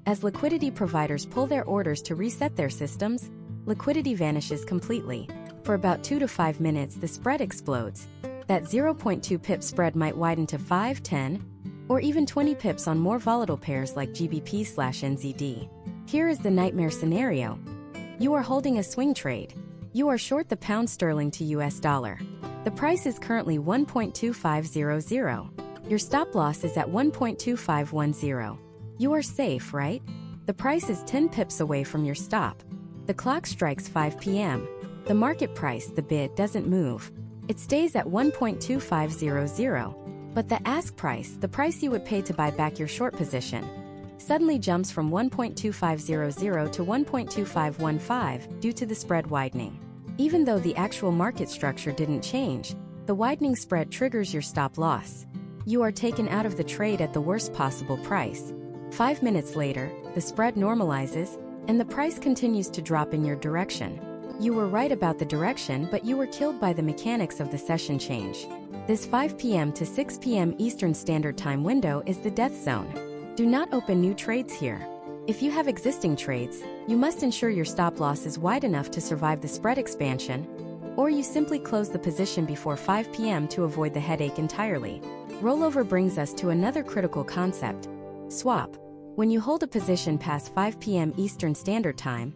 as liquidity providers pull their orders to reset their systems, liquidity vanishes completely. For about 2 to 5 minutes, the spread explodes. That 0.2 pip spread might widen to 5, 10, or even 20 pips on more volatile pairs like GBP/NZD. Here is the nightmare scenario. You are holding a swing trade. You are short the pound sterling to US dollar. The price is currently 1.2500. Your stop loss is at 1.2510. You are safe, right? The price is 10 pips away from your stop. The clock strikes 5 p.m. The market price, the bid, doesn't move. It stays at 1.2500. But the ask price, the price you would pay to buy back your short position, suddenly jumps from 1.2500 to 1.2515 due to the spread widening. Even though the actual market structure didn't change, the widening spread triggers your stop loss. You are taken out of the trade at the worst possible price. 5 minutes later, the spread normalizes, and the price continues to drop in your direction. You were right about the direction, but you were killed by the mechanics of the session change. This 5 p.m. to 6 p.m. Eastern Standard Time window is the death zone. Do not open new trades here. If you have existing trades, you must ensure your stop loss is wide enough to survive the spread expansion, or you simply close the position before 5 p.m. to avoid the headache entirely. Rollover brings us to another critical concept: swap. When you hold a position past 5 p.m. Eastern Standard Time,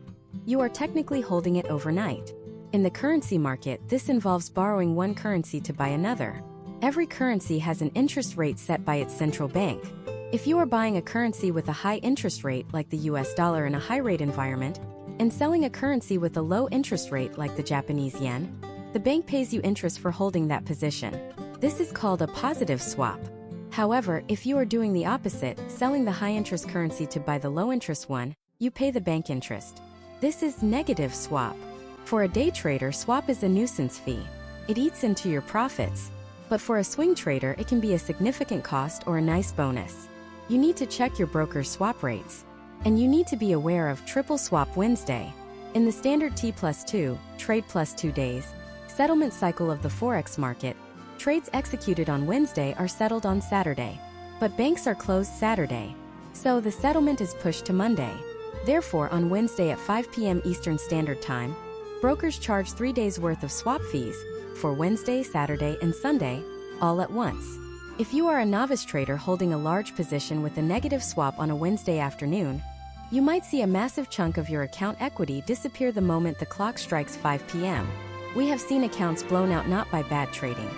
you are technically holding it overnight. In the currency market, this involves borrowing one currency to buy another. Every currency has an interest rate set by its central bank. If you are buying a currency with a high interest rate like the US dollar in a high-rate environment, and selling a currency with a low interest rate like the Japanese yen, the bank pays you interest for holding that position. This is called a positive swap. However, if you are doing the opposite, selling the high-interest currency to buy the low-interest one, you pay the bank interest. This is negative swap. For a day trader, swap is a nuisance fee. It eats into your profits. But for a swing trader, it can be a significant cost or a nice bonus. You need to check your broker's swap rates. And you need to be aware of Triple Swap Wednesday. In the standard T+2, trade plus 2 days, settlement cycle of the Forex market, trades executed on Wednesday are settled on Saturday. But banks are closed Saturday. So the settlement is pushed to Monday. Therefore, on Wednesday at 5 p.m. Eastern Standard Time, brokers charge 3 days' worth of swap fees for Wednesday, Saturday, and Sunday, all at once. If you are a novice trader holding a large position with a negative swap on a Wednesday afternoon, you might see a massive chunk of your account equity disappear the moment the clock strikes 5 p.m. We have seen accounts blown out not by bad trading,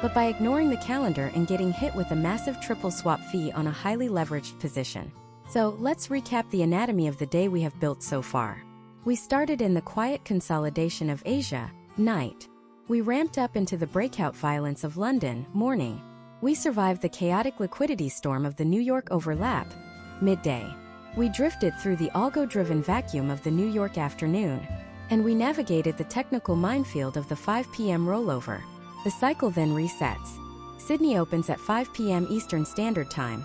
but by ignoring the calendar and getting hit with a massive triple swap fee on a highly leveraged position. So, let's recap the anatomy of the day we have built so far. We started in the quiet consolidation of Asia, night. We ramped up into the breakout violence of London, morning. We survived the chaotic liquidity storm of the New York overlap, midday. We drifted through the algo-driven vacuum of the New York afternoon, and we navigated the technical minefield of the 5 p.m. rollover. The cycle then resets. Sydney opens at 5 p.m. Eastern Standard Time.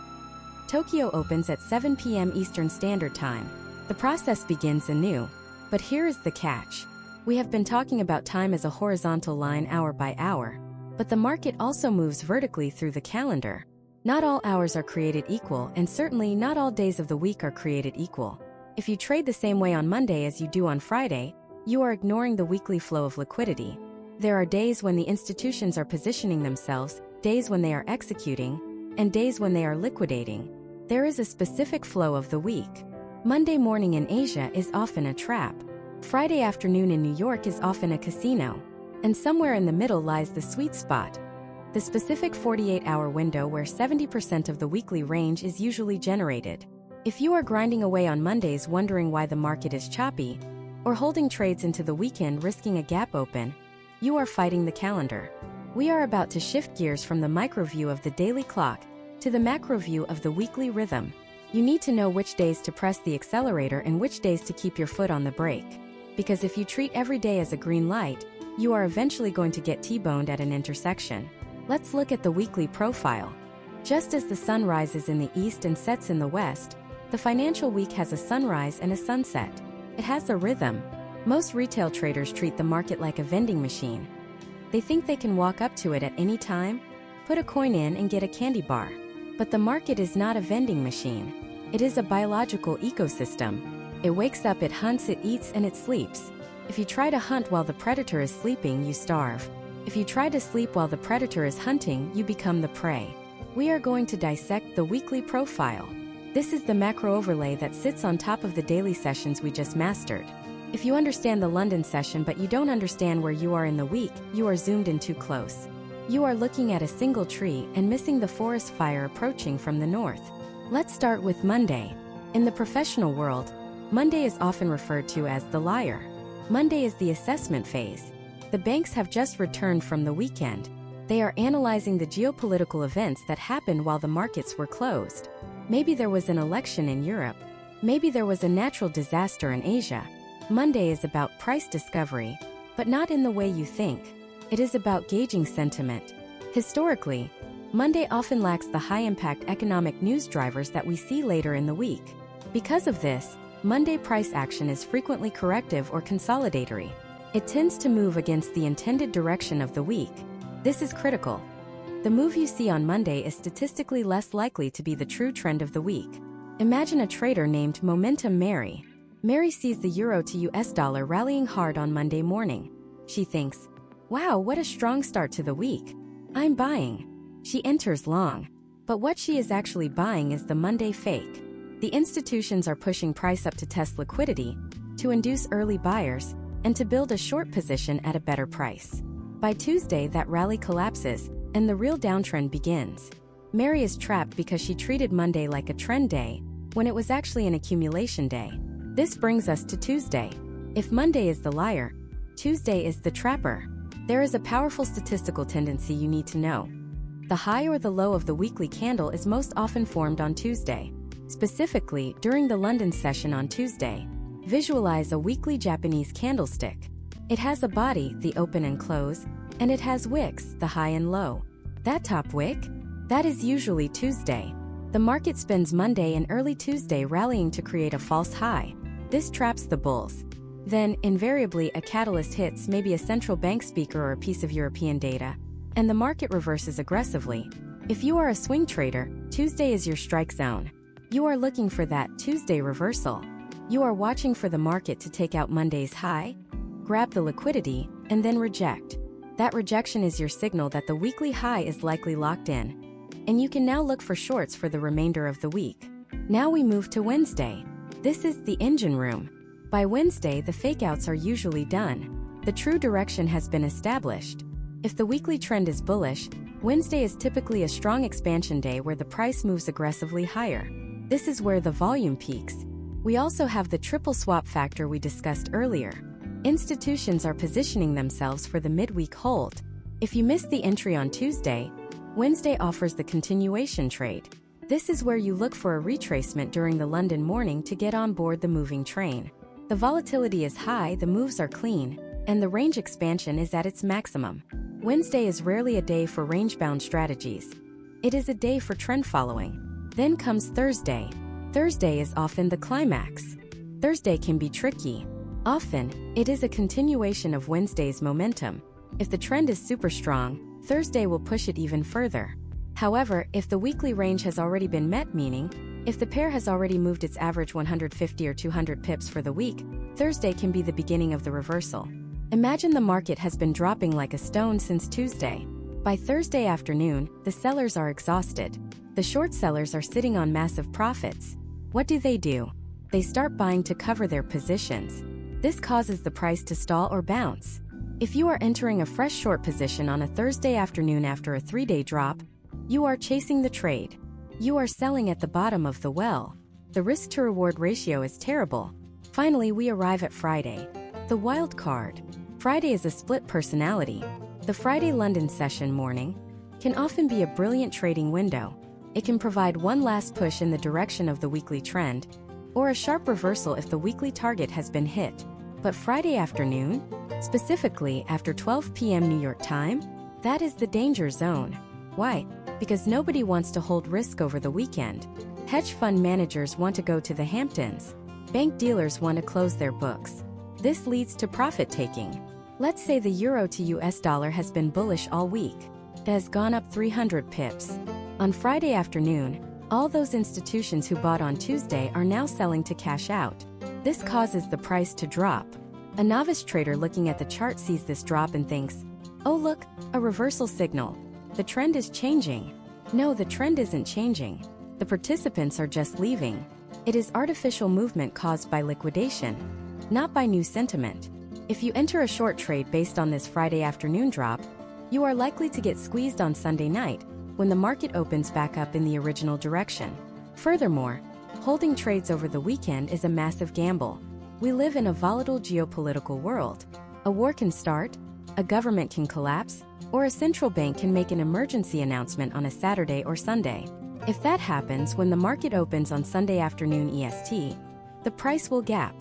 Tokyo opens at 7 p.m. Eastern Standard Time. The process begins anew. But here is the catch. We have been talking about time as a horizontal line hour by hour, but the market also moves vertically through the calendar. Not all hours are created equal, and certainly not all days of the week are created equal. If you trade the same way on Monday as you do on Friday, you are ignoring the weekly flow of liquidity. There are days when the institutions are positioning themselves, days when they are executing, and days when they are liquidating. There is a specific flow of the week. Monday morning in Asia is often a trap. Friday afternoon in New York is often a casino. And somewhere in the middle lies the sweet spot, the specific 48-hour window where 70% of the weekly range is usually generated. If you are grinding away on Mondays wondering why the market is choppy, or holding trades into the weekend risking a gap open, you are fighting the calendar. We are about to shift gears from the micro view of the daily clock to the macro view of the weekly rhythm. You need to know which days to press the accelerator and which days to keep your foot on the brake. Because if you treat every day as a green light, you are eventually going to get T-boned at an intersection. Let's look at the weekly profile. Just as the sun rises in the east and sets in the west, the financial week has a sunrise and a sunset. It has a rhythm. Most retail traders treat the market like a vending machine. They think they can walk up to it at any time, put a coin in and get a candy bar. But the market is not a vending machine. It is a biological ecosystem. It wakes up, it hunts, it eats, and it sleeps. If you try to hunt while the predator is sleeping, you starve. If you try to sleep while the predator is hunting, you become the prey. We are going to dissect the weekly profile. This is the macro overlay that sits on top of the daily sessions we just mastered. If you understand the London session but you don't understand where you are in the week, you are zoomed in too close. You are looking at a single tree and missing the forest fire approaching from the north. Let's start with Monday. In the professional world, Monday is often referred to as the liar. Monday is the assessment phase. The banks have just returned from the weekend. They are analyzing the geopolitical events that happened while the markets were closed. Maybe there was an election in Europe. Maybe there was a natural disaster in Asia. Monday is about price discovery, but not in the way you think. It is about gauging sentiment. Historically, Monday often lacks the high-impact economic news drivers that we see later in the week. Because of this, Monday price action is frequently corrective or consolidatory. It tends to move against the intended direction of the week. This is critical. The move you see on Monday is statistically less likely to be the true trend of the week. Imagine a trader named Momentum Mary. Mary sees the euro to US dollar rallying hard on Monday morning. She thinks, "Wow, what a strong start to the week. I'm buying." She enters long. But what she is actually buying is the Monday fake. The institutions are pushing price up to test liquidity, to induce early buyers, and to build a short position at a better price. By Tuesday, that rally collapses, and the real downtrend begins. Mary is trapped because she treated Monday like a trend day, when it was actually an accumulation day. This brings us to Tuesday. If Monday is the liar, Tuesday is the trapper. There is a powerful statistical tendency you need to know. The high or the low of the weekly candle is most often formed on Tuesday. Specifically, during the London session on Tuesday, visualize a weekly Japanese candlestick. It has a body, the open and close, and it has wicks, the high and low. That top wick? That is usually Tuesday. The market spends Monday and early Tuesday rallying to create a false high. This traps the bulls. Then, invariably, a catalyst hits, maybe a central bank speaker or a piece of European data, and the market reverses aggressively. If you are a swing trader, Tuesday is your strike zone. You are looking for that Tuesday reversal. You are watching for the market to take out Monday's high, grab the liquidity, and then reject. That rejection is your signal that the weekly high is likely locked in. And you can now look for shorts for the remainder of the week. Now we move to Wednesday. This is the engine room. By Wednesday, the fakeouts are usually done. The true direction has been established. If the weekly trend is bullish, Wednesday is typically a strong expansion day where the price moves aggressively higher. This is where the volume peaks. We also have the triple swap factor we discussed earlier. Institutions are positioning themselves for the midweek hold. If you missed the entry on Tuesday, Wednesday offers the continuation trade. This is where you look for a retracement during the London morning to get on board the moving train. The volatility is high, the moves are clean, and the range expansion is at its maximum. Wednesday is rarely a day for range-bound strategies. It is a day for trend following. Then comes Thursday. Thursday is often the climax. Thursday can be tricky. Often, it is a continuation of Wednesday's momentum. If the trend is super strong, Thursday will push it even further. However, if the weekly range has already been met, meaning, if the pair has already moved its average 150 or 200 pips for the week, Thursday can be the beginning of the reversal. Imagine the market has been dropping like a stone since Tuesday. By Thursday afternoon, the sellers are exhausted. The short sellers are sitting on massive profits. What do? They start buying to cover their positions. This causes the price to stall or bounce. If you are entering a fresh short position on a Thursday afternoon after a 3-day drop, you are chasing the trade. You are selling at the bottom of the well. The risk-to-reward ratio is terrible. Finally, we arrive at Friday. The wild card. Friday is a split personality. The Friday London session morning can often be a brilliant trading window. It can provide one last push in the direction of the weekly trend, or a sharp reversal if the weekly target has been hit. But Friday afternoon, specifically after 12 p.m. New York time, that is the danger zone. Why? Because nobody wants to hold risk over the weekend. Hedge fund managers want to go to the Hamptons. Bank dealers want to close their books. This leads to profit-taking. Let's say the euro to US dollar has been bullish all week. It has gone up 300 pips. On Friday afternoon, all those institutions who bought on Tuesday are now selling to cash out. This causes the price to drop. A novice trader looking at the chart sees this drop and thinks, "Oh look, a reversal signal. The trend is changing." No, the trend isn't changing. The participants are just leaving. It is artificial movement caused by liquidation, not by new sentiment. If you enter a short trade based on this Friday afternoon drop, you are likely to get squeezed on Sunday night when the market opens back up in the original direction. Furthermore, holding trades over the weekend is a massive gamble. We live in a volatile geopolitical world. A war can start, a government can collapse, or a central bank can make an emergency announcement on a Saturday or Sunday. If that happens when the market opens on Sunday afternoon EST, the price will gap.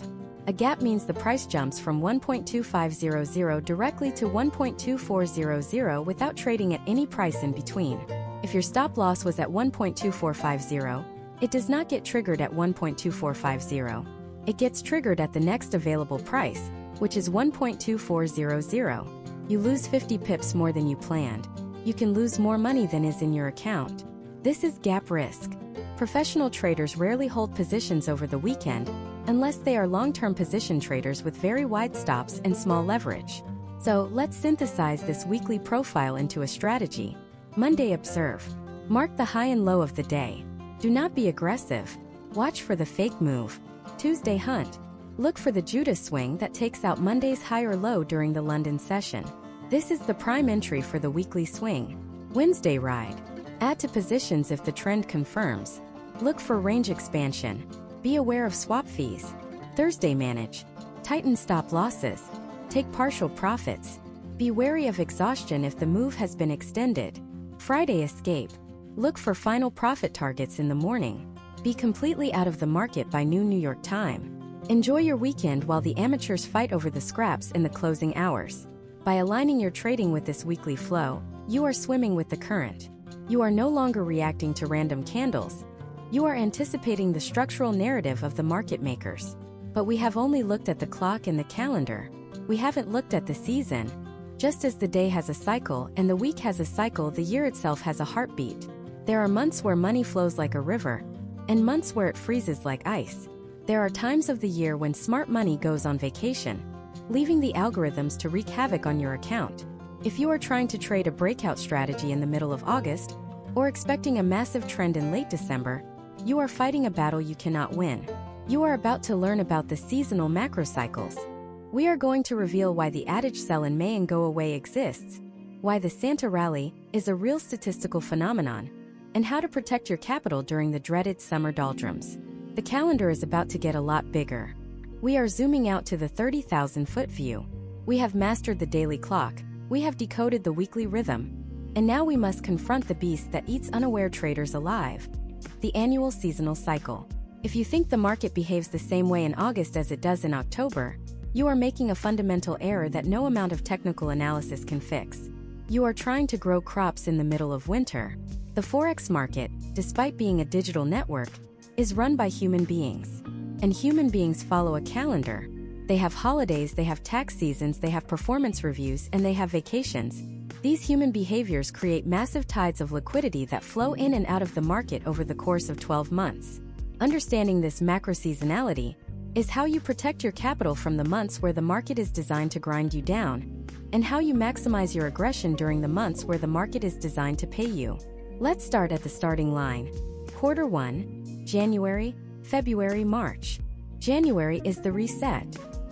A gap means the price jumps from 1.2500 directly to 1.2400 without trading at any price in between. If your stop loss was at 1.2450, it does not get triggered at 1.2450. It gets triggered at the next available price, which is 1.2400. You lose 50 pips more than you planned. You can lose more money than is in your account. This is gap risk. Professional traders rarely hold positions over the weekend, unless they are long-term position traders with very wide stops and small leverage. So, let's synthesize this weekly profile into a strategy. Monday, observe. Mark the high and low of the day. Do not be aggressive. Watch for the fake move. Tuesday, hunt. Look for the Judas swing that takes out Monday's high or low during the London session. This is the prime entry for the weekly swing. Wednesday, ride. Add to positions if the trend confirms. Look for range expansion. Be aware of swap fees. Thursday, manage. Tighten stop losses. Take partial profits. Be wary of exhaustion if the move has been extended. Friday, escape. Look for final profit targets in the morning. Be completely out of the market by noon New York time. Enjoy your weekend while the amateurs fight over the scraps in the closing hours. By aligning your trading with this weekly flow, you are swimming with the current. You are no longer reacting to random candles. You are anticipating the structural narrative of the market makers. But we have only looked at the clock and the calendar. We haven't looked at the season. Just as the day has a cycle and the week has a cycle, the year itself has a heartbeat. There are months where money flows like a river, and months where it freezes like ice. There are times of the year when smart money goes on vacation, leaving the algorithms to wreak havoc on your account. If you are trying to trade a breakout strategy in the middle of August, or expecting a massive trend in late December, you are fighting a battle you cannot win. You are about to learn about the seasonal macro cycles. We are going to reveal why the adage sell in May and go away exists, why the Santa rally is a real statistical phenomenon, and how to protect your capital during the dreaded summer doldrums. The calendar is about to get a lot bigger. We are zooming out to the 30,000-foot view. We have mastered the daily clock. We have decoded the weekly rhythm. And now we must confront the beast that eats unaware traders alive. The annual seasonal cycle. If you think the market behaves the same way in August as it does in October, you are making a fundamental error that no amount of technical analysis can fix. You are trying to grow crops in the middle of winter. The Forex market, despite being a digital network, is run by human beings. And human beings follow a calendar. They have holidays, they have tax seasons, they have performance reviews, and they have vacations. These human behaviors create massive tides of liquidity that flow in and out of the market over the course of 12 months. Understanding this macro seasonality is how you protect your capital from the months where the market is designed to grind you down, and how you maximize your aggression during the months where the market is designed to pay you. Let's start at the starting line. Quarter 1, January, February, March. January is the reset.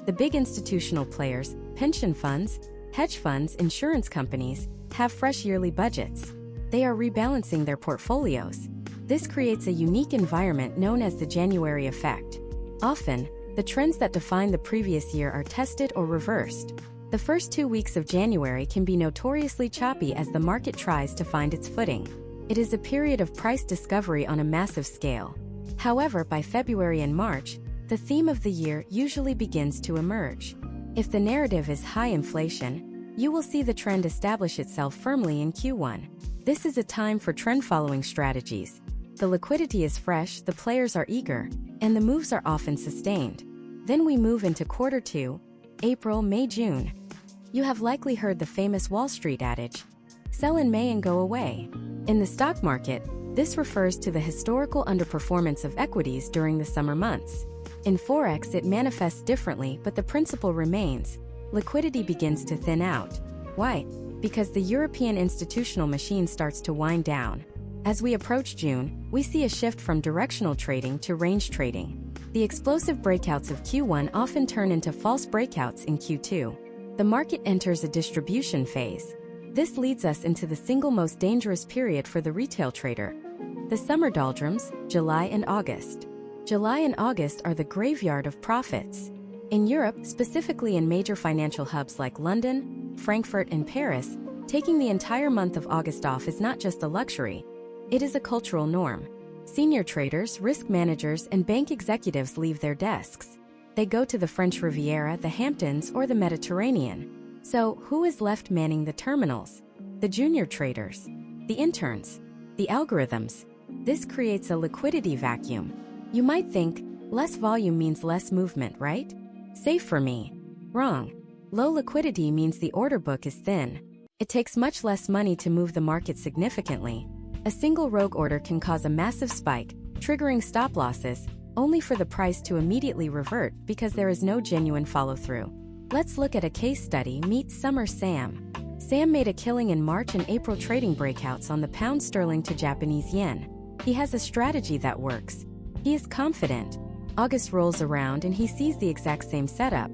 The big institutional players, pension funds, hedge funds, insurance companies, have fresh yearly budgets. They are rebalancing their portfolios. This creates a unique environment known as the January effect. Often, the trends that define the previous year are tested or reversed. The first 2 weeks of January can be notoriously choppy as the market tries to find its footing. It is a period of price discovery on a massive scale. However, by February and March, the theme of the year usually begins to emerge. If the narrative is high inflation, you will see the trend establish itself firmly in Q1. This is a time for trend-following strategies. The liquidity is fresh, the players are eager, and the moves are often sustained. Then we move into quarter 2, April, May, June. You have likely heard the famous Wall Street adage, sell in May and go away. In the stock market, this refers to the historical underperformance of equities during the summer months. In Forex, it manifests differently, but the principle remains. Liquidity begins to thin out. Why? Because the European institutional machine starts to wind down. As we approach June, we see a shift from directional trading to range trading. The explosive breakouts of Q1 often turn into false breakouts in Q2. The market enters a distribution phase. This leads us into the single most dangerous period for the retail trader. The summer doldrums, July and August. July and August are the graveyard of profits. In Europe, specifically in major financial hubs like London, Frankfurt, and Paris, taking the entire month of August off is not just a luxury. It is a cultural norm. Senior traders, risk managers, and bank executives leave their desks. They go to the French Riviera, the Hamptons, or the Mediterranean. So, who is left manning the terminals? The junior traders, the interns, the algorithms. This creates a liquidity vacuum. You might think, less volume means less movement, right? Safe for me. Wrong. Low liquidity means the order book is thin. It takes much less money to move the market significantly. A single rogue order can cause a massive spike, triggering stop losses, only for the price to immediately revert because there is no genuine follow-through. Let's look at a case study. Meet Summer Sam. Sam made a killing in March and April trading breakouts on the pound sterling to Japanese yen. He has a strategy that works. He is confident. August rolls around and he sees the exact same setup.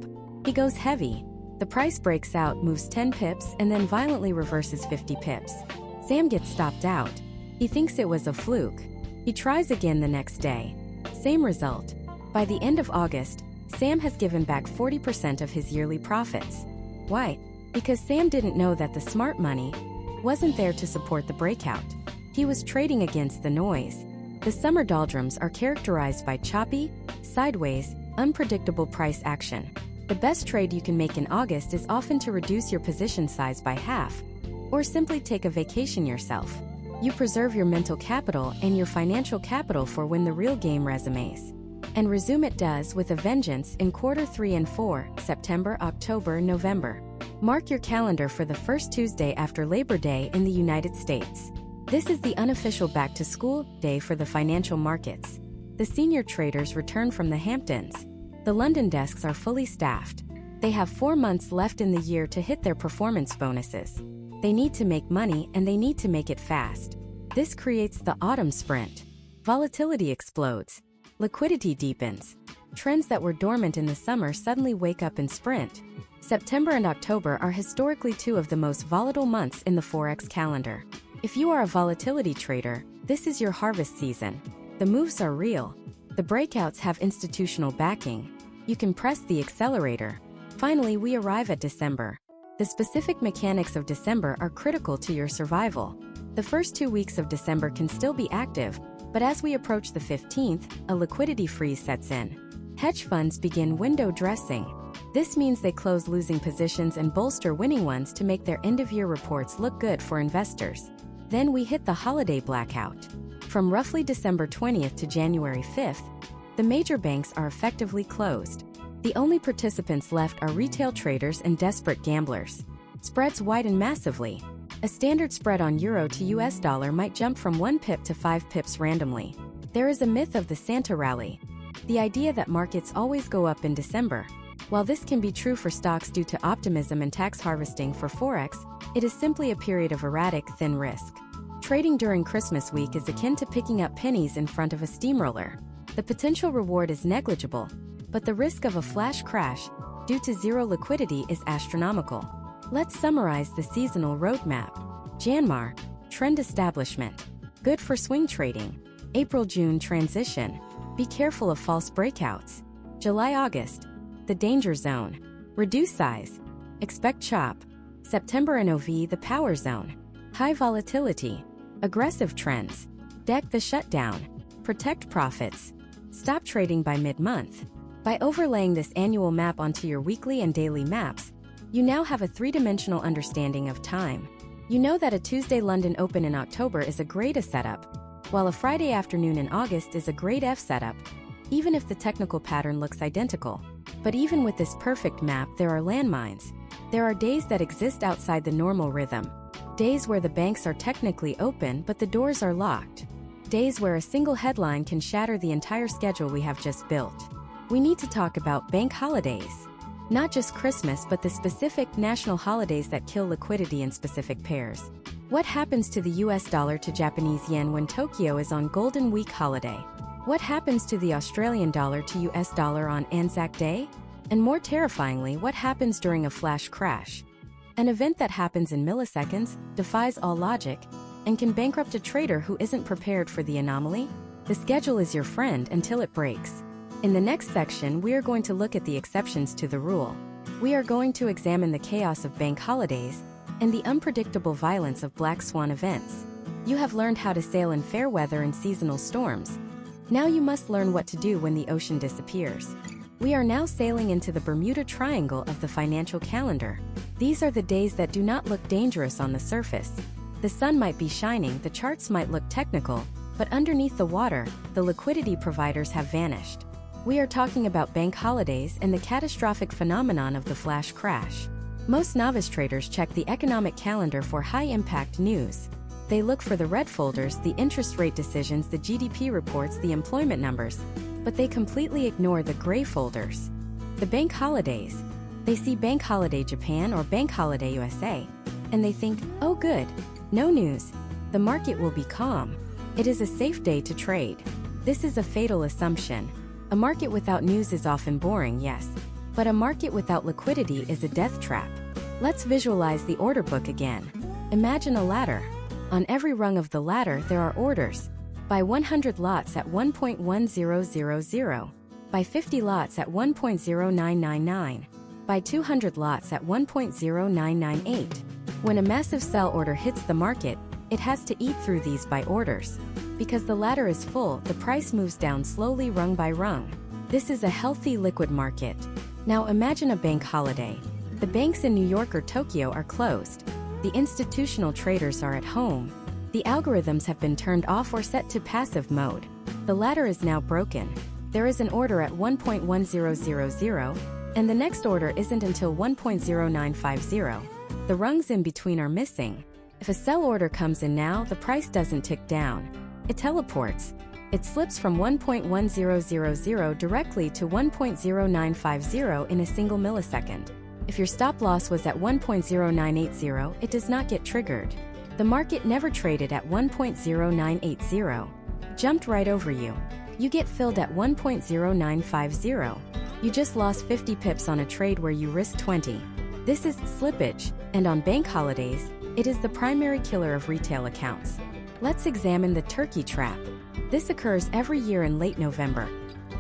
He goes heavy. The price breaks out, moves 10 pips, and then violently reverses 50 pips. Sam gets stopped out. He thinks it was a fluke. He tries again the next day. Same result. By the end of August, Sam has given back 40% of his yearly profits. Why? Because Sam didn't know that the smart money wasn't there to support the breakout. He was trading against the noise. The summer doldrums are characterized by choppy, sideways, unpredictable price action. The best trade you can make in August is often to reduce your position size by half, or simply take a vacation yourself. You preserve your mental capital and your financial capital for when the real game resumes. And resume it does with a vengeance in quarter 3 and 4, September, October, November. Mark your calendar for the first Tuesday after Labor Day in the United States. This is the unofficial back-to-school day for the financial markets. The senior traders return from the Hamptons. The London desks are fully staffed. They have 4 months left in the year to hit their performance bonuses. They need to make money and they need to make it fast. This creates the autumn sprint. Volatility explodes. Liquidity deepens. Trends that were dormant in the summer suddenly wake up and sprint. September and October are historically 2 of the most volatile months in the Forex calendar. If you are a volatility trader, this is your harvest season. The moves are real. The breakouts have institutional backing. You can press the accelerator. Finally, we arrive at December. The specific mechanics of December are critical to your survival. The first 2 weeks of December can still be active, but as we approach the 15th, a liquidity freeze sets in. Hedge funds begin window dressing. This means they close losing positions and bolster winning ones to make their end-of-year reports look good for investors. Then we hit the holiday blackout. From roughly December 20th to January 5th, the major banks are effectively closed. The only participants left are retail traders and desperate gamblers. Spreads widen massively. A standard spread on euro to US dollar might jump from 1 pip to 5 pips randomly. There is a myth of the Santa rally. The idea that markets always go up in December. While this can be true for stocks due to optimism and tax harvesting for Forex, it is simply a period of erratic, thin risk. Trading during Christmas week is akin to picking up pennies in front of a steamroller. The potential reward is negligible, but the risk of a flash crash, due to zero liquidity, is astronomical. Let's summarize the seasonal roadmap. Janmar, trend establishment. Good for swing trading. April-June transition. Be careful of false breakouts. July-August, the danger zone. Reduce size. Expect chop. September and OV, the power zone. High volatility. Aggressive trends. Deck the shutdown. Protect profits. Stop trading by mid-month. By overlaying this annual map onto your weekly and daily maps, you now have a three-dimensional understanding of time. You know that a Tuesday London Open in October is a grade A setup, while a Friday afternoon in August is a grade F setup, even if the technical pattern looks identical. But even with this perfect map, there are landmines. There are days that exist outside the normal rhythm. Days where the banks are technically open but the doors are locked. Days where a single headline can shatter the entire schedule we have just built. We need to talk about bank holidays. Not just Christmas but the specific national holidays that kill liquidity in specific pairs. What happens to the US dollar to Japanese yen when Tokyo is on Golden Week holiday? What happens to the Australian dollar to US dollar on Anzac Day? And more terrifyingly, what happens during a flash crash? An event that happens in milliseconds, defies all logic, and can bankrupt a trader who isn't prepared for the anomaly? The schedule is your friend until it breaks. In the next section, we are going to look at the exceptions to the rule. We are going to examine the chaos of bank holidays and the unpredictable violence of black swan events. You have learned how to sail in fair weather and seasonal storms. Now you must learn what to do when the ocean disappears. We are now sailing into the Bermuda Triangle of the financial calendar. These are the days that do not look dangerous on the surface. The sun might be shining, the charts might look technical, but underneath the water, the liquidity providers have vanished. We are talking about bank holidays and the catastrophic phenomenon of the flash crash. Most novice traders check the economic calendar for high-impact news. They look for the red folders, the interest rate decisions, the GDP reports, the employment numbers, but they completely ignore the gray folders. The bank holidays. They see Bank Holiday Japan or Bank Holiday USA, and they think, oh good, no news. The market will be calm. It is a safe day to trade. This is a fatal assumption. A market without news is often boring, yes, but a market without liquidity is a death trap. Let's visualize the order book again. Imagine a ladder. On every rung of the ladder there are orders. Buy 100 lots at 1.1000. Buy 50 lots at 1.0999. Buy 200 lots at 1.0998. When a massive sell order hits the market, it has to eat through these buy orders. Because the ladder is full, the price moves down slowly rung by rung. This is a healthy liquid market. Now imagine a bank holiday. The banks in New York or Tokyo are closed. The institutional traders are at home. The algorithms have been turned off or set to passive mode. The ladder is now broken. There is an order at 1.1000, and the next order isn't until 1.0950. The rungs in between are missing. If a sell order comes in now, the price doesn't tick down. It teleports. It slips from 1.1000 directly to 1.0950 in a single millisecond. If your stop loss was at 1.0980, it does not get triggered. The market never traded at 1.0980. Jumped right over you. You get filled at 1.0950. You just lost 50 pips on a trade where you risked 20. This is slippage, and on bank holidays, it is the primary killer of retail accounts. Let's examine the turkey trap. This occurs every year in late November.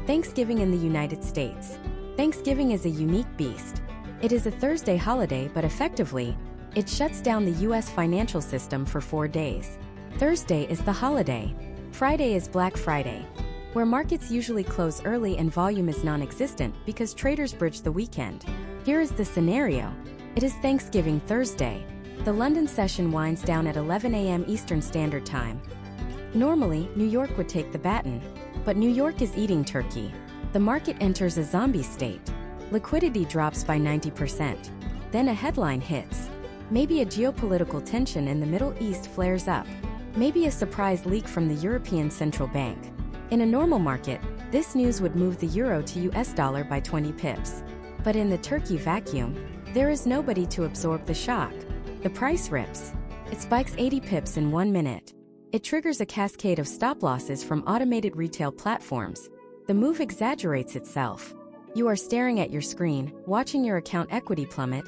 Thanksgiving in the United States. Thanksgiving is a unique beast. It is a Thursday holiday, but effectively, it shuts down the US financial system for 4 days. Thursday is the holiday. Friday is Black Friday, where markets usually close early and volume is non-existent because traders bridge the weekend. Here is the scenario. It is Thanksgiving Thursday. The London session winds down at 11 a.m. Eastern Standard Time. Normally, New York would take the baton, but New York is eating turkey. The market enters a zombie state. Liquidity drops by 90%. Then a headline hits. Maybe a geopolitical tension in the Middle East flares up. Maybe a surprise leak from the European Central Bank. In a normal market, this news would move the euro to US dollar by 20 pips. But in the turkey vacuum, there is nobody to absorb the shock. The price rips. It spikes 80 pips in 1 minute. It triggers a cascade of stop losses from automated retail platforms. The move exaggerates itself. You are staring at your screen, watching your account equity plummet,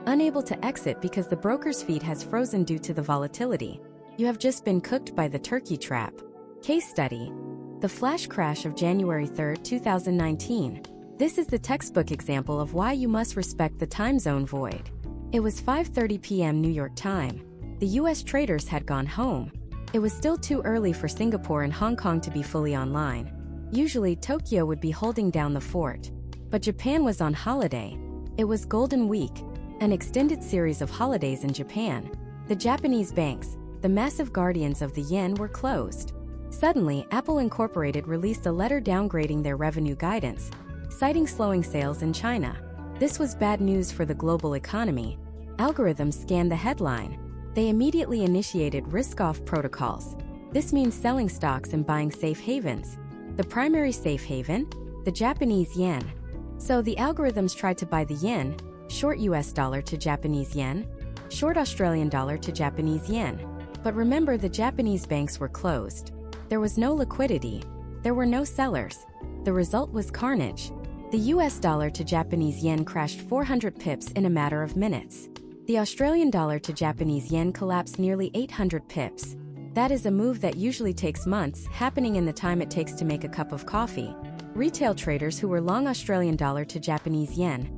unable to exit because the broker's feed has frozen due to the volatility. You have just been cooked by the turkey trap. Case study. The flash crash of January 3, 2019. This is the textbook example of why you must respect the time zone void. It was 5:30 p.m. New York time. The US traders had gone home. It was still too early for Singapore and Hong Kong to be fully online. Usually, Tokyo would be holding down the fort. But Japan was on holiday. It was Golden Week, an extended series of holidays in Japan. The Japanese banks, the massive guardians of the yen, were closed. Suddenly, Apple Incorporated released a letter downgrading their revenue guidance, citing slowing sales in China. This was bad news for the global economy. Algorithms scanned the headline. They immediately initiated risk-off protocols. This means selling stocks and buying safe havens. The primary safe haven? The Japanese yen. So the algorithms tried to buy the yen, short US dollar to Japanese yen, short Australian dollar to Japanese yen. But remember, the Japanese banks were closed. There was no liquidity. There were no sellers. The result was carnage. The US dollar to Japanese yen crashed 400 pips in a matter of minutes. The Australian dollar to Japanese yen collapsed nearly 800 pips. That is a move that usually takes months, happening in the time it takes to make a cup of coffee. Retail traders who were long Australian dollar to Japanese yen,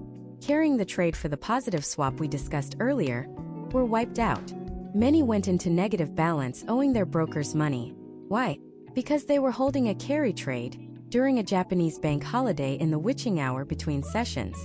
carrying the trade for the positive swap we discussed earlier, were wiped out. Many went into negative balance owing their brokers money. Why? Because they were holding a carry trade during a Japanese bank holiday in the witching hour between sessions.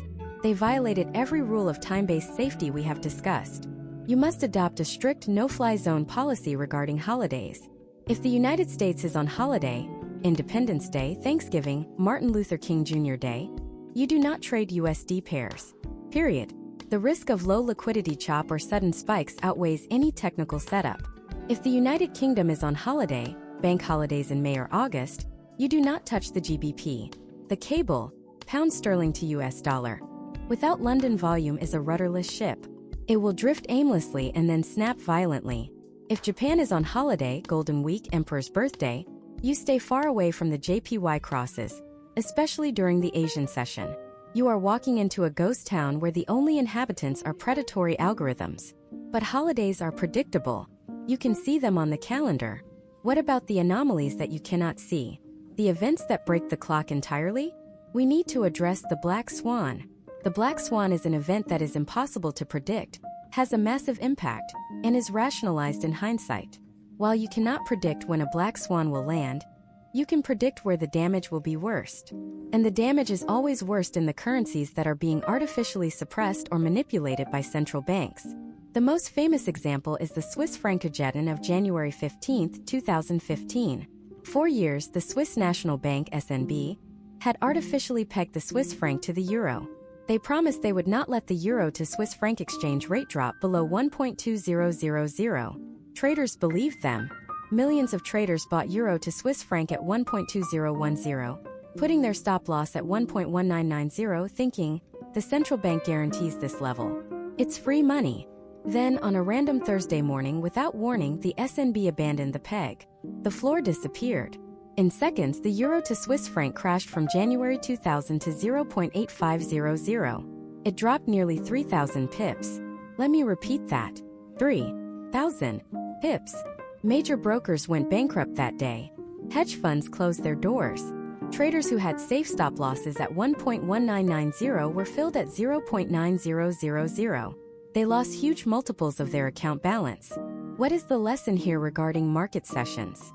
They violated every rule of time-based safety we have discussed. You must adopt a strict no-fly zone policy regarding holidays. If the United States is on holiday, Independence Day, Thanksgiving, Martin Luther King Jr. Day, you do not trade USD pairs. Period. The risk of low liquidity chop or sudden spikes outweighs any technical setup. If the United Kingdom is on holiday, bank holidays in May or August, you do not touch the GBP. The cable, pound sterling to US dollar, without London volume, is a rudderless ship. It will drift aimlessly and then snap violently. If Japan is on holiday, Golden Week, Emperor's birthday, you stay far away from the JPY crosses, especially during the Asian session. You are walking into a ghost town where the only inhabitants are predatory algorithms. But holidays are predictable. You can see them on the calendar. What about the anomalies that you cannot see? The events that break the clock entirely? We need to address the black swan. The black swan is an event that is impossible to predict, has a massive impact, and is rationalized in hindsight. While you cannot predict when a black swan will land, you can predict where the damage will be worst. And the damage is always worst in the currencies that are being artificially suppressed or manipulated by central banks. The most famous example is the Swiss franc of January 15, 2015. For years, the Swiss National Bank (SNB) had artificially pegged the Swiss franc to the euro. They promised they would not let the euro to Swiss franc exchange rate drop below 1.2000. Traders believed them. Millions of traders bought euro to Swiss franc at 1.2010, putting their stop loss at 1.1990, thinking, the central bank guarantees this level. It's free money. Then, on a random Thursday morning without warning, the SNB abandoned the peg. The floor disappeared. In seconds, the euro to Swiss franc crashed from January 2000 to 0.8500. It dropped nearly 3,000 pips. Let me repeat that. 3,000 pips. Major brokers went bankrupt that day. Hedge funds closed their doors. Traders who had safe stop losses at 1.1990 were filled at 0.9000. They lost huge multiples of their account balance. What is the lesson here regarding market sessions?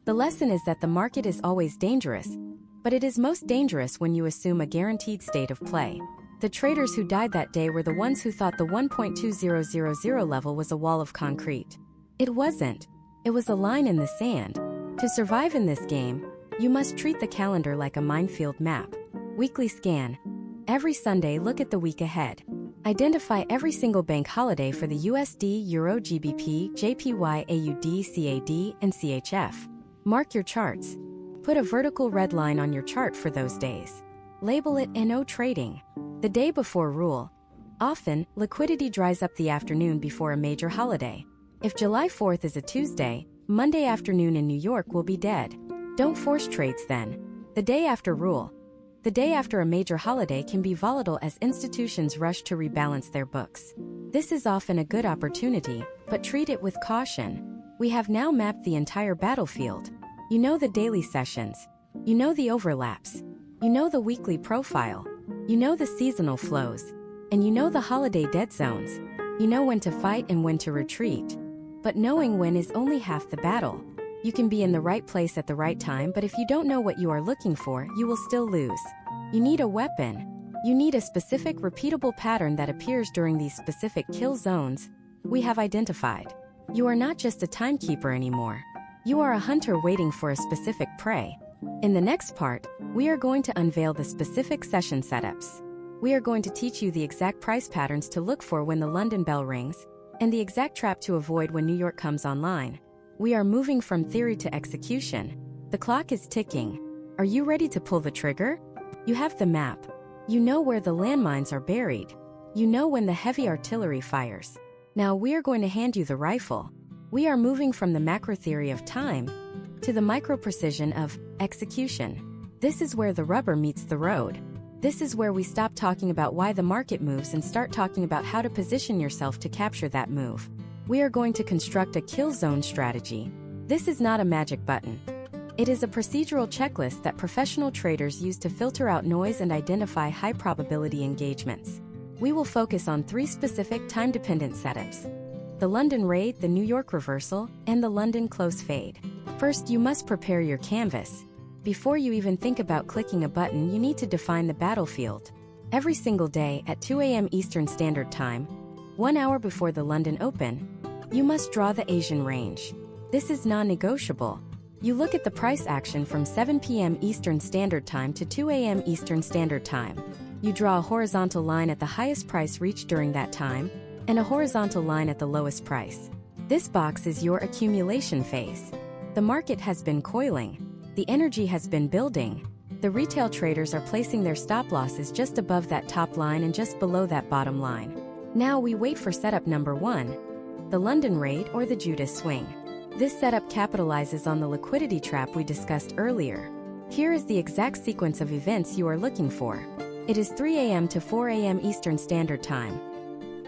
The lesson is that the market is always dangerous, but it is most dangerous when you assume a guaranteed state of play. The traders who died that day were the ones who thought the 1.2000 level was a wall of concrete. It wasn't. It was a line in the sand. To survive in this game, you must treat the calendar like a minefield map. Weekly scan. Every Sunday, look at the week ahead. Identify every single bank holiday for the USD, Euro, GBP, JPY, AUD, CAD, and CHF. Mark your charts. Put a vertical red line on your chart for those days. Label it NO trading. The day before rule. Often, liquidity dries up the afternoon before a major holiday. If July 4th is a Tuesday, Monday afternoon in New York will be dead. Don't force trades then. The day after rule. The day after a major holiday can be volatile as institutions rush to rebalance their books. This is often a good opportunity, but treat it with caution. We have now mapped the entire battlefield. You know the daily sessions. You know the overlaps. You know the weekly profile. You know the seasonal flows. And you know the holiday dead zones. You know when to fight and when to retreat. But knowing when is only half the battle. You can be in the right place at the right time, but if you don't know what you are looking for, you will still lose. You need a weapon. You need a specific repeatable pattern that appears during these specific kill zones we have identified. You are not just a timekeeper anymore. You are a hunter waiting for a specific prey. In the next part, we are going to unveil the specific session setups. We are going to teach you the exact price patterns to look for when the London bell rings, and the exact trap to avoid when New York comes online. We are moving from theory to execution. The clock is ticking. Are you ready to pull the trigger? You have the map. You know where the landmines are buried. You know when the heavy artillery fires. Now we are going to hand you the rifle. We are moving from the macro theory of time to the micro precision of execution. This is where the rubber meets the road. This is where we stop talking about why the market moves and start talking about how to position yourself to capture that move. We are going to construct a kill zone strategy. This is not a magic button. It is a procedural checklist that professional traders use to filter out noise and identify high probability engagements. We will focus on 3 specific time-dependent setups: the London raid, the New York reversal, and the London close fade. First, you must prepare your canvas. Before you even think about clicking a button, you need to define the battlefield. Every single day at 2 a.m. Eastern Standard Time, 1 hour before the London Open, you must draw the Asian range. This is non-negotiable. You look at the price action from 7 p.m. Eastern Standard Time to 2 a.m. Eastern Standard Time. You draw a horizontal line at the highest price reached during that time, and a horizontal line at the lowest price. This box is your accumulation phase. The market has been coiling. The energy has been building. The retail traders are placing their stop losses just above that top line and just below that bottom line. Now we wait for setup number 1, the London raid or the Judas swing. This setup capitalizes on the liquidity trap we discussed earlier. Here is the exact sequence of events you are looking for. It is 3 a.m. to 4 a.m. Eastern Standard Time.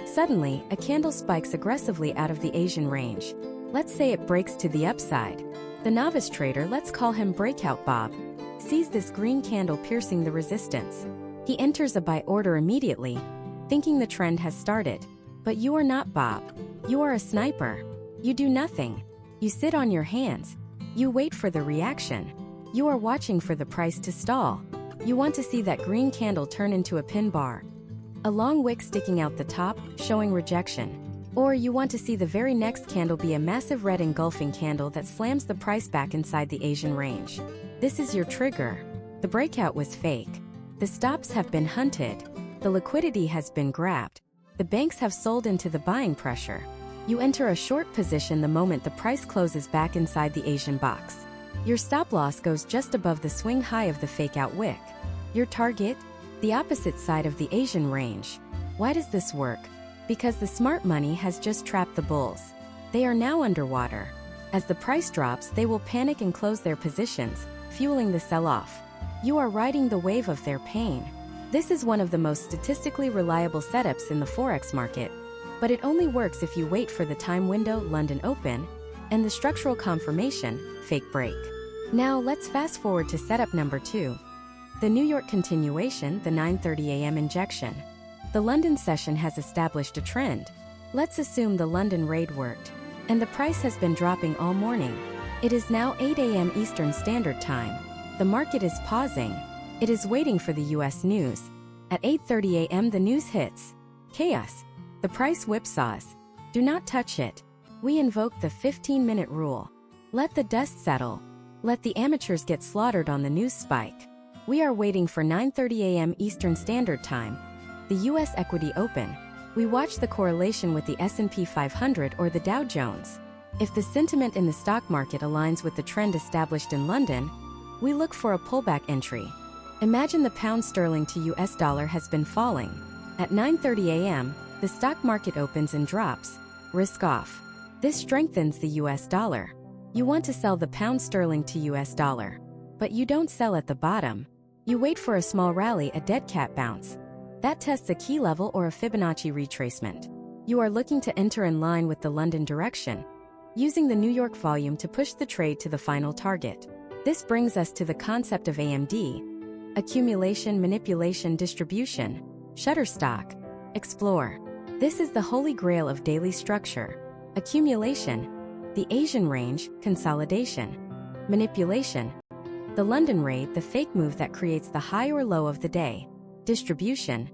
Suddenly, a candle spikes aggressively out of the Asian range. Let's say it breaks to the upside. The novice trader, let's call him Breakout Bob, sees this green candle piercing the resistance. He enters a buy order immediately, thinking the trend has started. But you are not Bob. You are a sniper. You do nothing. You sit on your hands. You wait for the reaction. You are watching for the price to stall. You want to see that green candle turn into a pin bar, a long wick sticking out the top, showing rejection. Or you want to see the very next candle be a massive red engulfing candle that slams the price back inside the Asian range. This is your trigger. The breakout was fake. The stops have been hunted. The liquidity has been grabbed. The banks have sold into the buying pressure. You enter a short position the moment the price closes back inside the Asian box. Your stop loss goes just above the swing high of the fake out wick. Your target? The opposite side of the Asian range. Why does this work? Because the smart money has just trapped the bulls. They are now underwater. As the price drops, they will panic and close their positions, fueling the sell-off. You are riding the wave of their pain. This is one of the most statistically reliable setups in the Forex market, but it only works if you wait for the time window London Open and the structural confirmation fake break. Now let's fast forward to setup number 2. The New York continuation, the 9:30 a.m. injection. The London session has established a trend. Let's assume the London raid worked, and the price has been dropping all morning. It is now 8 a.m. Eastern Standard Time. The market is pausing. It is waiting for the US news. At 8:30 a.m. the news hits. Chaos. The price whipsaws. Do not touch it. We invoke the 15-minute rule. Let the dust settle. Let the amateurs get slaughtered on the news spike. We are waiting for 9:30 a.m. Eastern Standard Time, the U.S. equity open. We watch the correlation with the S&P 500 or the Dow Jones. If the sentiment in the stock market aligns with the trend established in London, we look for a pullback entry. Imagine the pound sterling to US dollar has been falling. At 9:30 a.m., the stock market opens and drops. Risk off. This strengthens the US dollar. You want to sell the pound sterling to US dollar, but you don't sell at the bottom. You wait for a small rally, a dead cat bounce. That tests a key level or a Fibonacci retracement. You are looking to enter in line with the London direction, using the New York volume to push the trade to the final target. This brings us to the concept of AMD: accumulation, manipulation, distribution, Shutterstock, explore. This is the holy grail of daily structure. Accumulation, the Asian range, consolidation. Manipulation, the London raid, the fake move that creates the high or low of the day. Distribution.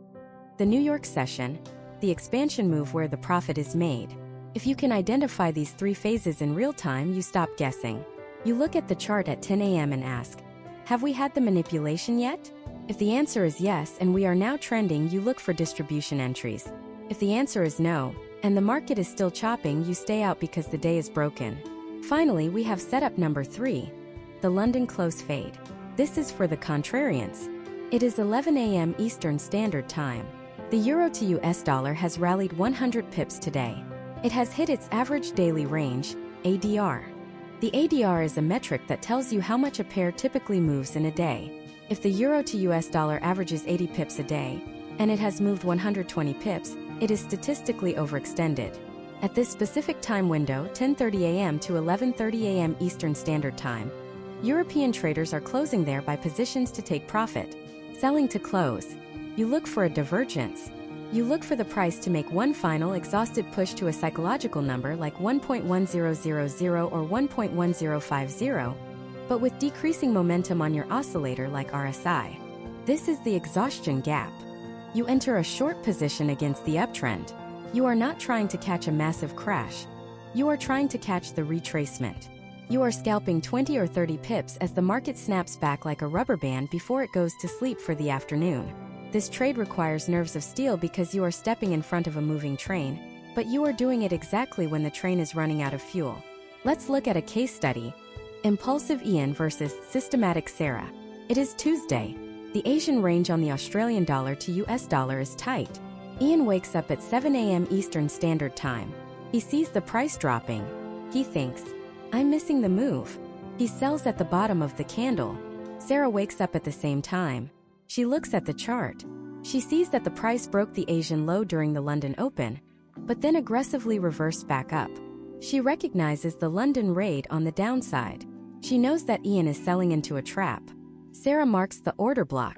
The New York session. The expansion move where the profit is made. If you can identify these three phases in real time, you stop guessing. You look at the chart at 10 a.m. and ask, have we had the manipulation yet? If the answer is yes and we are now trending, you look for distribution entries. If the answer is no, and the market is still chopping, you stay out because the day is broken. Finally, we have setup number 3, the London close fade. This is for the contrarians. It is 11 a.m. Eastern Standard Time. The euro to US dollar has rallied 100 pips today. It has hit its average daily range, ADR. The ADR is a metric that tells you how much a pair typically moves in a day. If the euro to US dollar averages 80 pips a day, and it has moved 120 pips, it is statistically overextended. At this specific time window, 10:30 a.m. to 11:30 a.m. Eastern Standard Time, European traders are closing there by positions to take profit, selling to close. You look for a divergence. You look for the price to make one final exhausted push to a psychological number like 1.1000 or 1.1050, but with decreasing momentum on your oscillator like RSI. This is the exhaustion gap. You enter a short position against the uptrend. You are not trying to catch a massive crash. You are trying to catch the retracement. You are scalping 20 or 30 pips as the market snaps back like a rubber band before it goes to sleep for the afternoon. This trade requires nerves of steel because you are stepping in front of a moving train, but you are doing it exactly when the train is running out of fuel. Let's look at a case study. Impulsive Ian versus systematic Sarah. It is Tuesday. The Asian range on the Australian dollar to US dollar is tight. Ian wakes up at 7 a.m. Eastern Standard Time. He sees the price dropping. He thinks, I'm missing the move. He sells at the bottom of the candle. Sarah wakes up at the same time. She looks at the chart. She sees that the price broke the Asian low during the London Open, but then aggressively reversed back up. She recognizes the London raid on the downside. She knows that Ian is selling into a trap. Sarah marks the order block,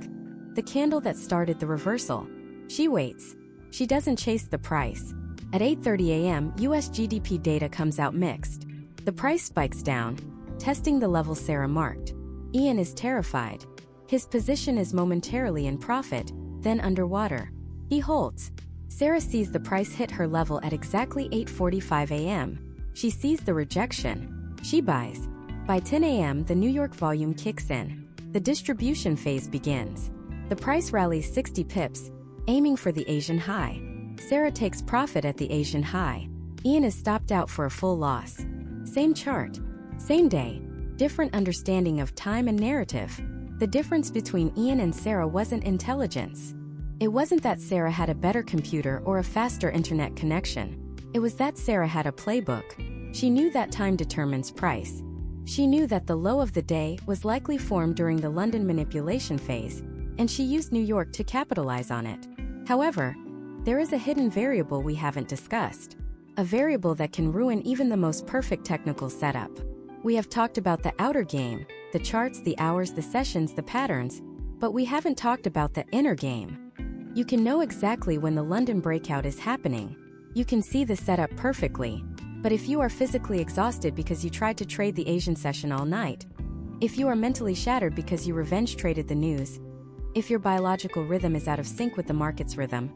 the candle that started the reversal. She waits. She doesn't chase the price. At 8:30 a.m., US GDP data comes out mixed. The price spikes down, testing the level Sarah marked. Ian is terrified. His position is momentarily in profit, then underwater. He holds. Sarah sees the price hit her level at exactly 8:45 a.m. She sees the rejection. She buys. By 10 a.m., the New York volume kicks in. The distribution phase begins. The price rallies 60 pips, aiming for the Asian high. Sarah takes profit at the Asian high. Ian is stopped out for a full loss. Same chart, same day, different understanding of time and narrative. The difference between Ian and Sarah wasn't intelligence. It wasn't that Sarah had a better computer or a faster internet connection. It was that Sarah had a playbook. She knew that time determines price. She knew that the low of the day was likely formed during the London manipulation phase, and she used New York to capitalize on it. However, there is a hidden variable we haven't discussed. A variable that can ruin even the most perfect technical setup. We have talked about the outer game, the charts, the hours, the sessions, the patterns, but we haven't talked about the inner game. You can know exactly when the London breakout is happening. You can see the setup perfectly. But if you are physically exhausted because you tried to trade the Asian session all night, if you are mentally shattered because you revenge traded the news, if your biological rhythm is out of sync with the market's rhythm,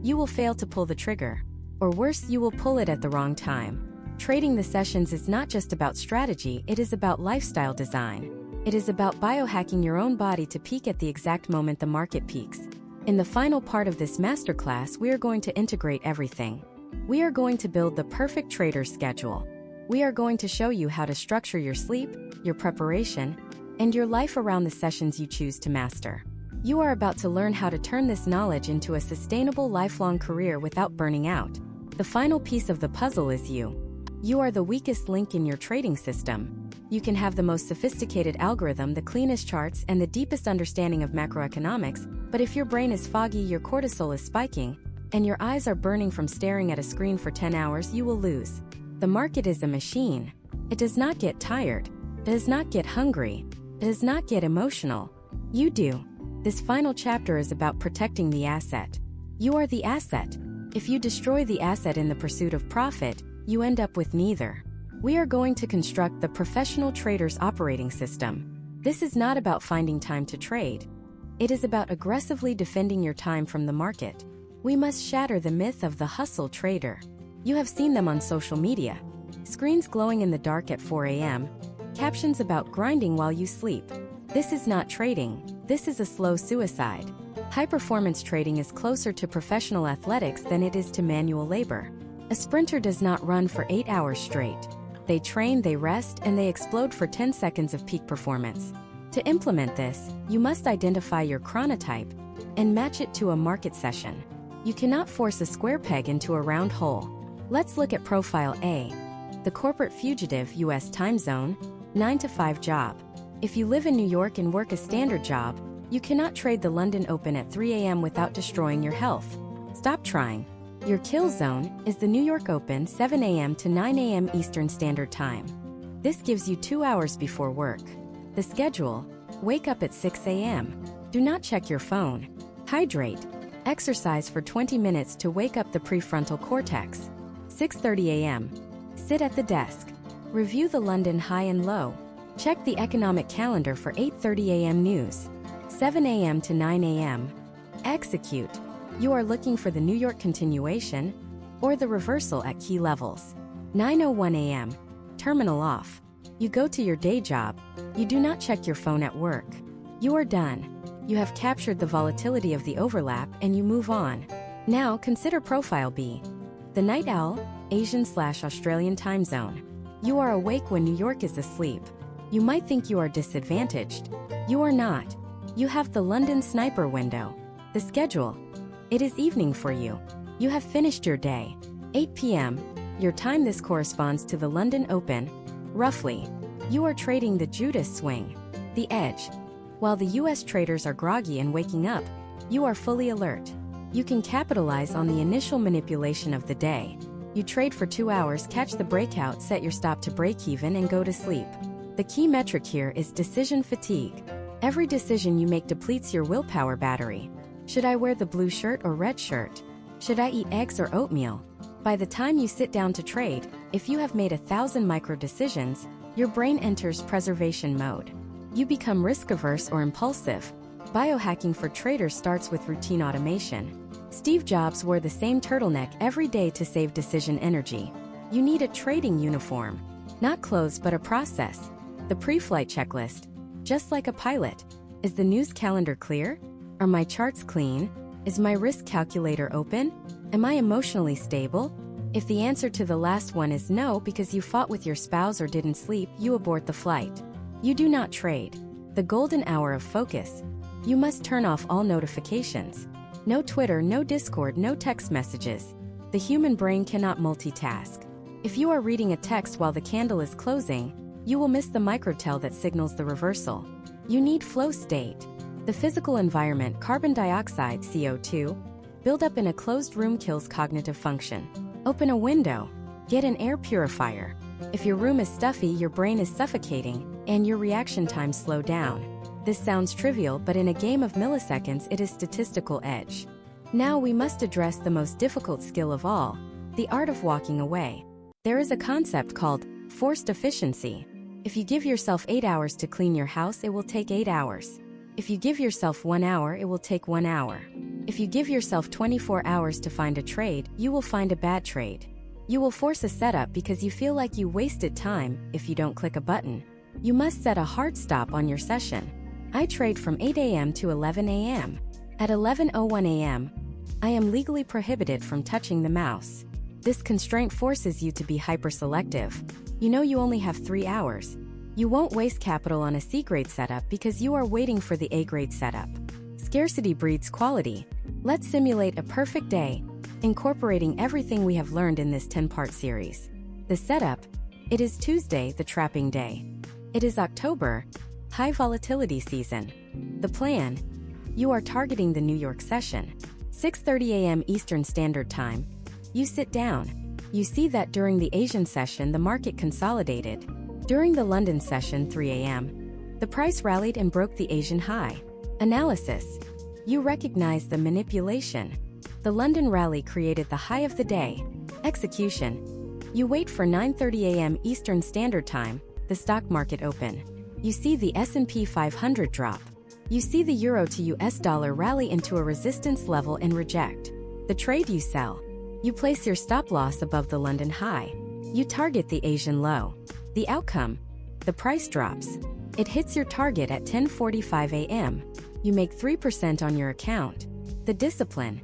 you will fail to pull the trigger. Or worse, you will pull it at the wrong time. Trading the sessions is not just about strategy, it is about lifestyle design. It is about biohacking your own body to peak at the exact moment the market peaks. In the final part of this masterclass, we are going to integrate everything. We are going to build the perfect trader's schedule. We are going to show you how to structure your sleep, your preparation, and your life around the sessions you choose to master. You are about to learn how to turn this knowledge into a sustainable lifelong career without burning out. The final piece of the puzzle is you. You are the weakest link in your trading system. You can have the most sophisticated algorithm, the cleanest charts, and the deepest understanding of macroeconomics, but if your brain is foggy, your cortisol is spiking, and your eyes are burning from staring at a screen for 10 hours, you will lose. The market is a machine. It does not get tired. It does not get hungry. It does not get emotional. You do. This final chapter is about protecting the asset. You are the asset. If you destroy the asset in the pursuit of profit, you end up with neither. We are going to construct the professional trader's operating system. This is not about finding time to trade. It is about aggressively defending your time from the market. We must shatter the myth of the hustle trader. You have seen them on social media. Screens glowing in the dark at 4 a.m., captions about grinding while you sleep. This is not trading, this is a slow suicide. High-performance trading is closer to professional athletics than it is to manual labor. A sprinter does not run for 8 hours straight. They train, they rest, and they explode for 10 seconds of peak performance. To implement this, you must identify your chronotype and match it to a market session. You cannot force a square peg into a round hole. Let's look at Profile A. The corporate fugitive U.S. time zone, 9 to 5 job. If you live in New York and work a standard job, you cannot trade the London Open at 3 a.m. without destroying your health. Stop trying. Your kill zone is the New York Open, 7 a.m. to 9 a.m. Eastern Standard Time. This gives you 2 hours before work. The schedule: wake up at 6 a.m. Do not check your phone. Hydrate. Exercise for 20 minutes to wake up the prefrontal cortex. 6:30 a.m. Sit at the desk. Review the London high and low. Check the economic calendar for 8:30 a.m. news. 7 a.m. to 9 a.m. Execute. You are looking for the New York continuation or the reversal at key levels. 9:01 a.m. Terminal off. You go to your day job. You do not check your phone at work. You are done. You have captured the volatility of the overlap and you move on. Now consider Profile B. The night owl, Asian/Australian time zone. You are awake when New York is asleep. You might think you are disadvantaged. You are not. You have the London sniper window. The schedule: it is evening for you. You have finished your day. 8 p.m. Your time. This corresponds to the London Open. Roughly, you are trading the Judas swing, the edge. While the US traders are groggy and waking up, you are fully alert. You can capitalize on the initial manipulation of the day. You trade for 2 hours, catch the breakout, set your stop to break even, and go to sleep. The key metric here is decision fatigue. Every decision you make depletes your willpower battery. Should I wear the blue shirt or red shirt? Should I eat eggs or oatmeal? By the time you sit down to trade, if you have made 1,000 micro decisions, your brain enters preservation mode. You become risk-averse or impulsive. Biohacking for traders starts with routine automation. Steve Jobs wore the same turtleneck every day to save decision energy. You need a trading uniform. Not clothes but a process. The pre-flight checklist. Just like a pilot. Is the news calendar clear? Are my charts clean? Is my risk calculator open? Am I emotionally stable? If the answer to the last one is no because you fought with your spouse or didn't sleep, you abort the flight. You do not trade. The golden hour of focus. You must turn off all notifications. No Twitter, no Discord, no text messages. The human brain cannot multitask. If you are reading a text while the candle is closing, you will miss the microtel that signals the reversal. You need flow state. The physical environment, carbon dioxide, CO2, buildup in a closed room kills cognitive function. Open a window. Get an air purifier. If your room is stuffy, your brain is suffocating, and your reaction times slow down. This sounds trivial, but in a game of milliseconds, it is statistical edge. Now we must address the most difficult skill of all, the art of walking away. There is a concept called forced efficiency. If you give yourself 8 hours to clean your house, it will take 8 hours. If you give yourself 1 hour, it will take 1 hour. If you give yourself 24 hours to find a trade, you will find a bad trade. You will force a setup because you feel like you wasted time if you don't click a button. You must set a hard stop on your session. I trade from 8 a.m. to 11 a.m. At 11:01 a.m., I am legally prohibited from touching the mouse. This constraint forces you to be hyper-selective. You know you only have 3 hours. You won't waste capital on a C-grade setup because you are waiting for the A-grade setup. Scarcity breeds quality. Let's simulate a perfect day, incorporating everything we have learned in this 10-part series. The setup: it is Tuesday, the trapping day. It is October, high volatility season. The plan: you are targeting the New York session, 6:30 a.m. Eastern Standard Time. You sit down. You see that during the Asian session the market consolidated. During the London session, 3 a.m., the price rallied and broke the Asian high. Analysis: you recognize the manipulation. The London rally created the high of the day. Execution: you wait for 9:30 a.m. Eastern Standard Time, the stock market open. You see the S&P 500 drop. You see the euro to US dollar rally into a resistance level and reject. The trade you sell. You place your stop loss above the London high. You target the Asian low. The outcome? The price drops. It hits your target at 10:45 a.m. You make 3% on your account. The discipline?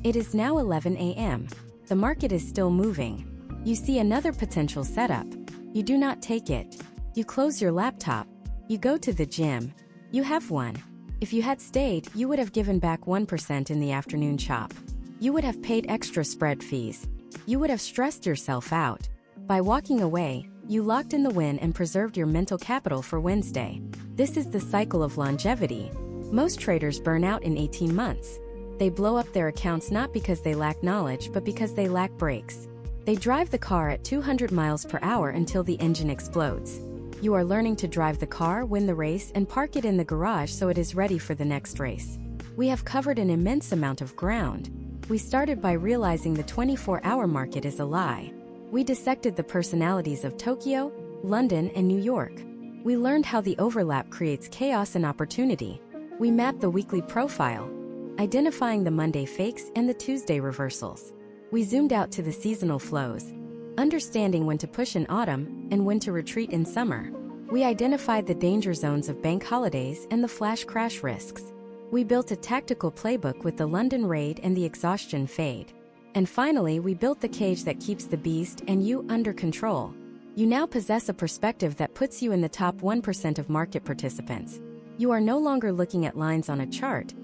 It is now 11 a.m. The market is still moving. You see another potential setup. You do not take it. You close your laptop. You go to the gym. You have won. If you had stayed, you would have given back 1% in the afternoon chop. You would have paid extra spread fees. You would have stressed yourself out. By walking away, you locked in the win and preserved your mental capital for Wednesday. This is the cycle of longevity. Most traders burn out in 18 months. They blow up their accounts not because they lack knowledge but because they lack brakes. They drive the car at 200 miles per hour until the engine explodes. You are learning to drive the car, win the race, and park it in the garage so it is ready for the next race. We have covered an immense amount of ground. We started by realizing the 24-hour market is a lie. We dissected the personalities of Tokyo, London, and New York. We learned how the overlap creates chaos and opportunity. We mapped the weekly profile, identifying the Monday fakes and the Tuesday reversals. We zoomed out to the seasonal flows, understanding when to push in autumn and when to retreat in summer. We identified the danger zones of bank holidays and the flash crash risks. We built a tactical playbook with the London raid and the exhaustion fade. And finally, we built the cage that keeps the beast and you under control. You now possess a perspective that puts you in the top 1% of market participants. You are no longer looking at lines on a chart.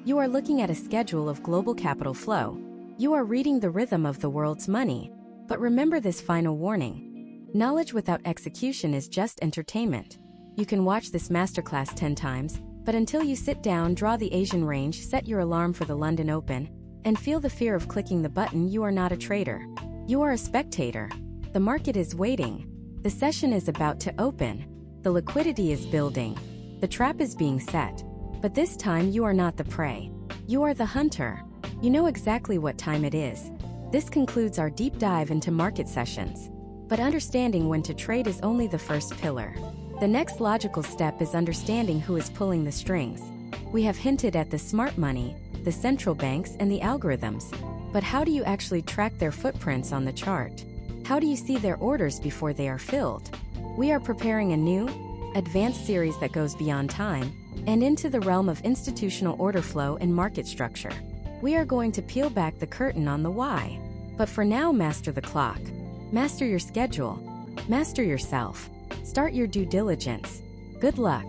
You are looking at a schedule of global capital flow. You are reading the rhythm of the world's money. But remember this final warning. Knowledge without execution is just entertainment. You can watch this masterclass 10 times, but until you sit down, draw the Asian range, set your alarm for the London Open, and feel the fear of clicking the button, you are not a trader. You are a spectator. The market is waiting. The session is about to open. The liquidity is building. The trap is being set. But this time you are not the prey. You are the hunter. You know exactly what time it is. This concludes our deep dive into market sessions. But understanding when to trade is only the first pillar. The next logical step is understanding who is pulling the strings. We have hinted at the smart money, the central banks, and the algorithms. But how do you actually track their footprints on the chart? How do you see their orders before they are filled? We are preparing a new, advanced series that goes beyond time and into the realm of institutional order flow and market structure. We are going to peel back the curtain on the why. But for now, master the clock. Master your schedule. Master yourself. Start your due diligence. Good luck.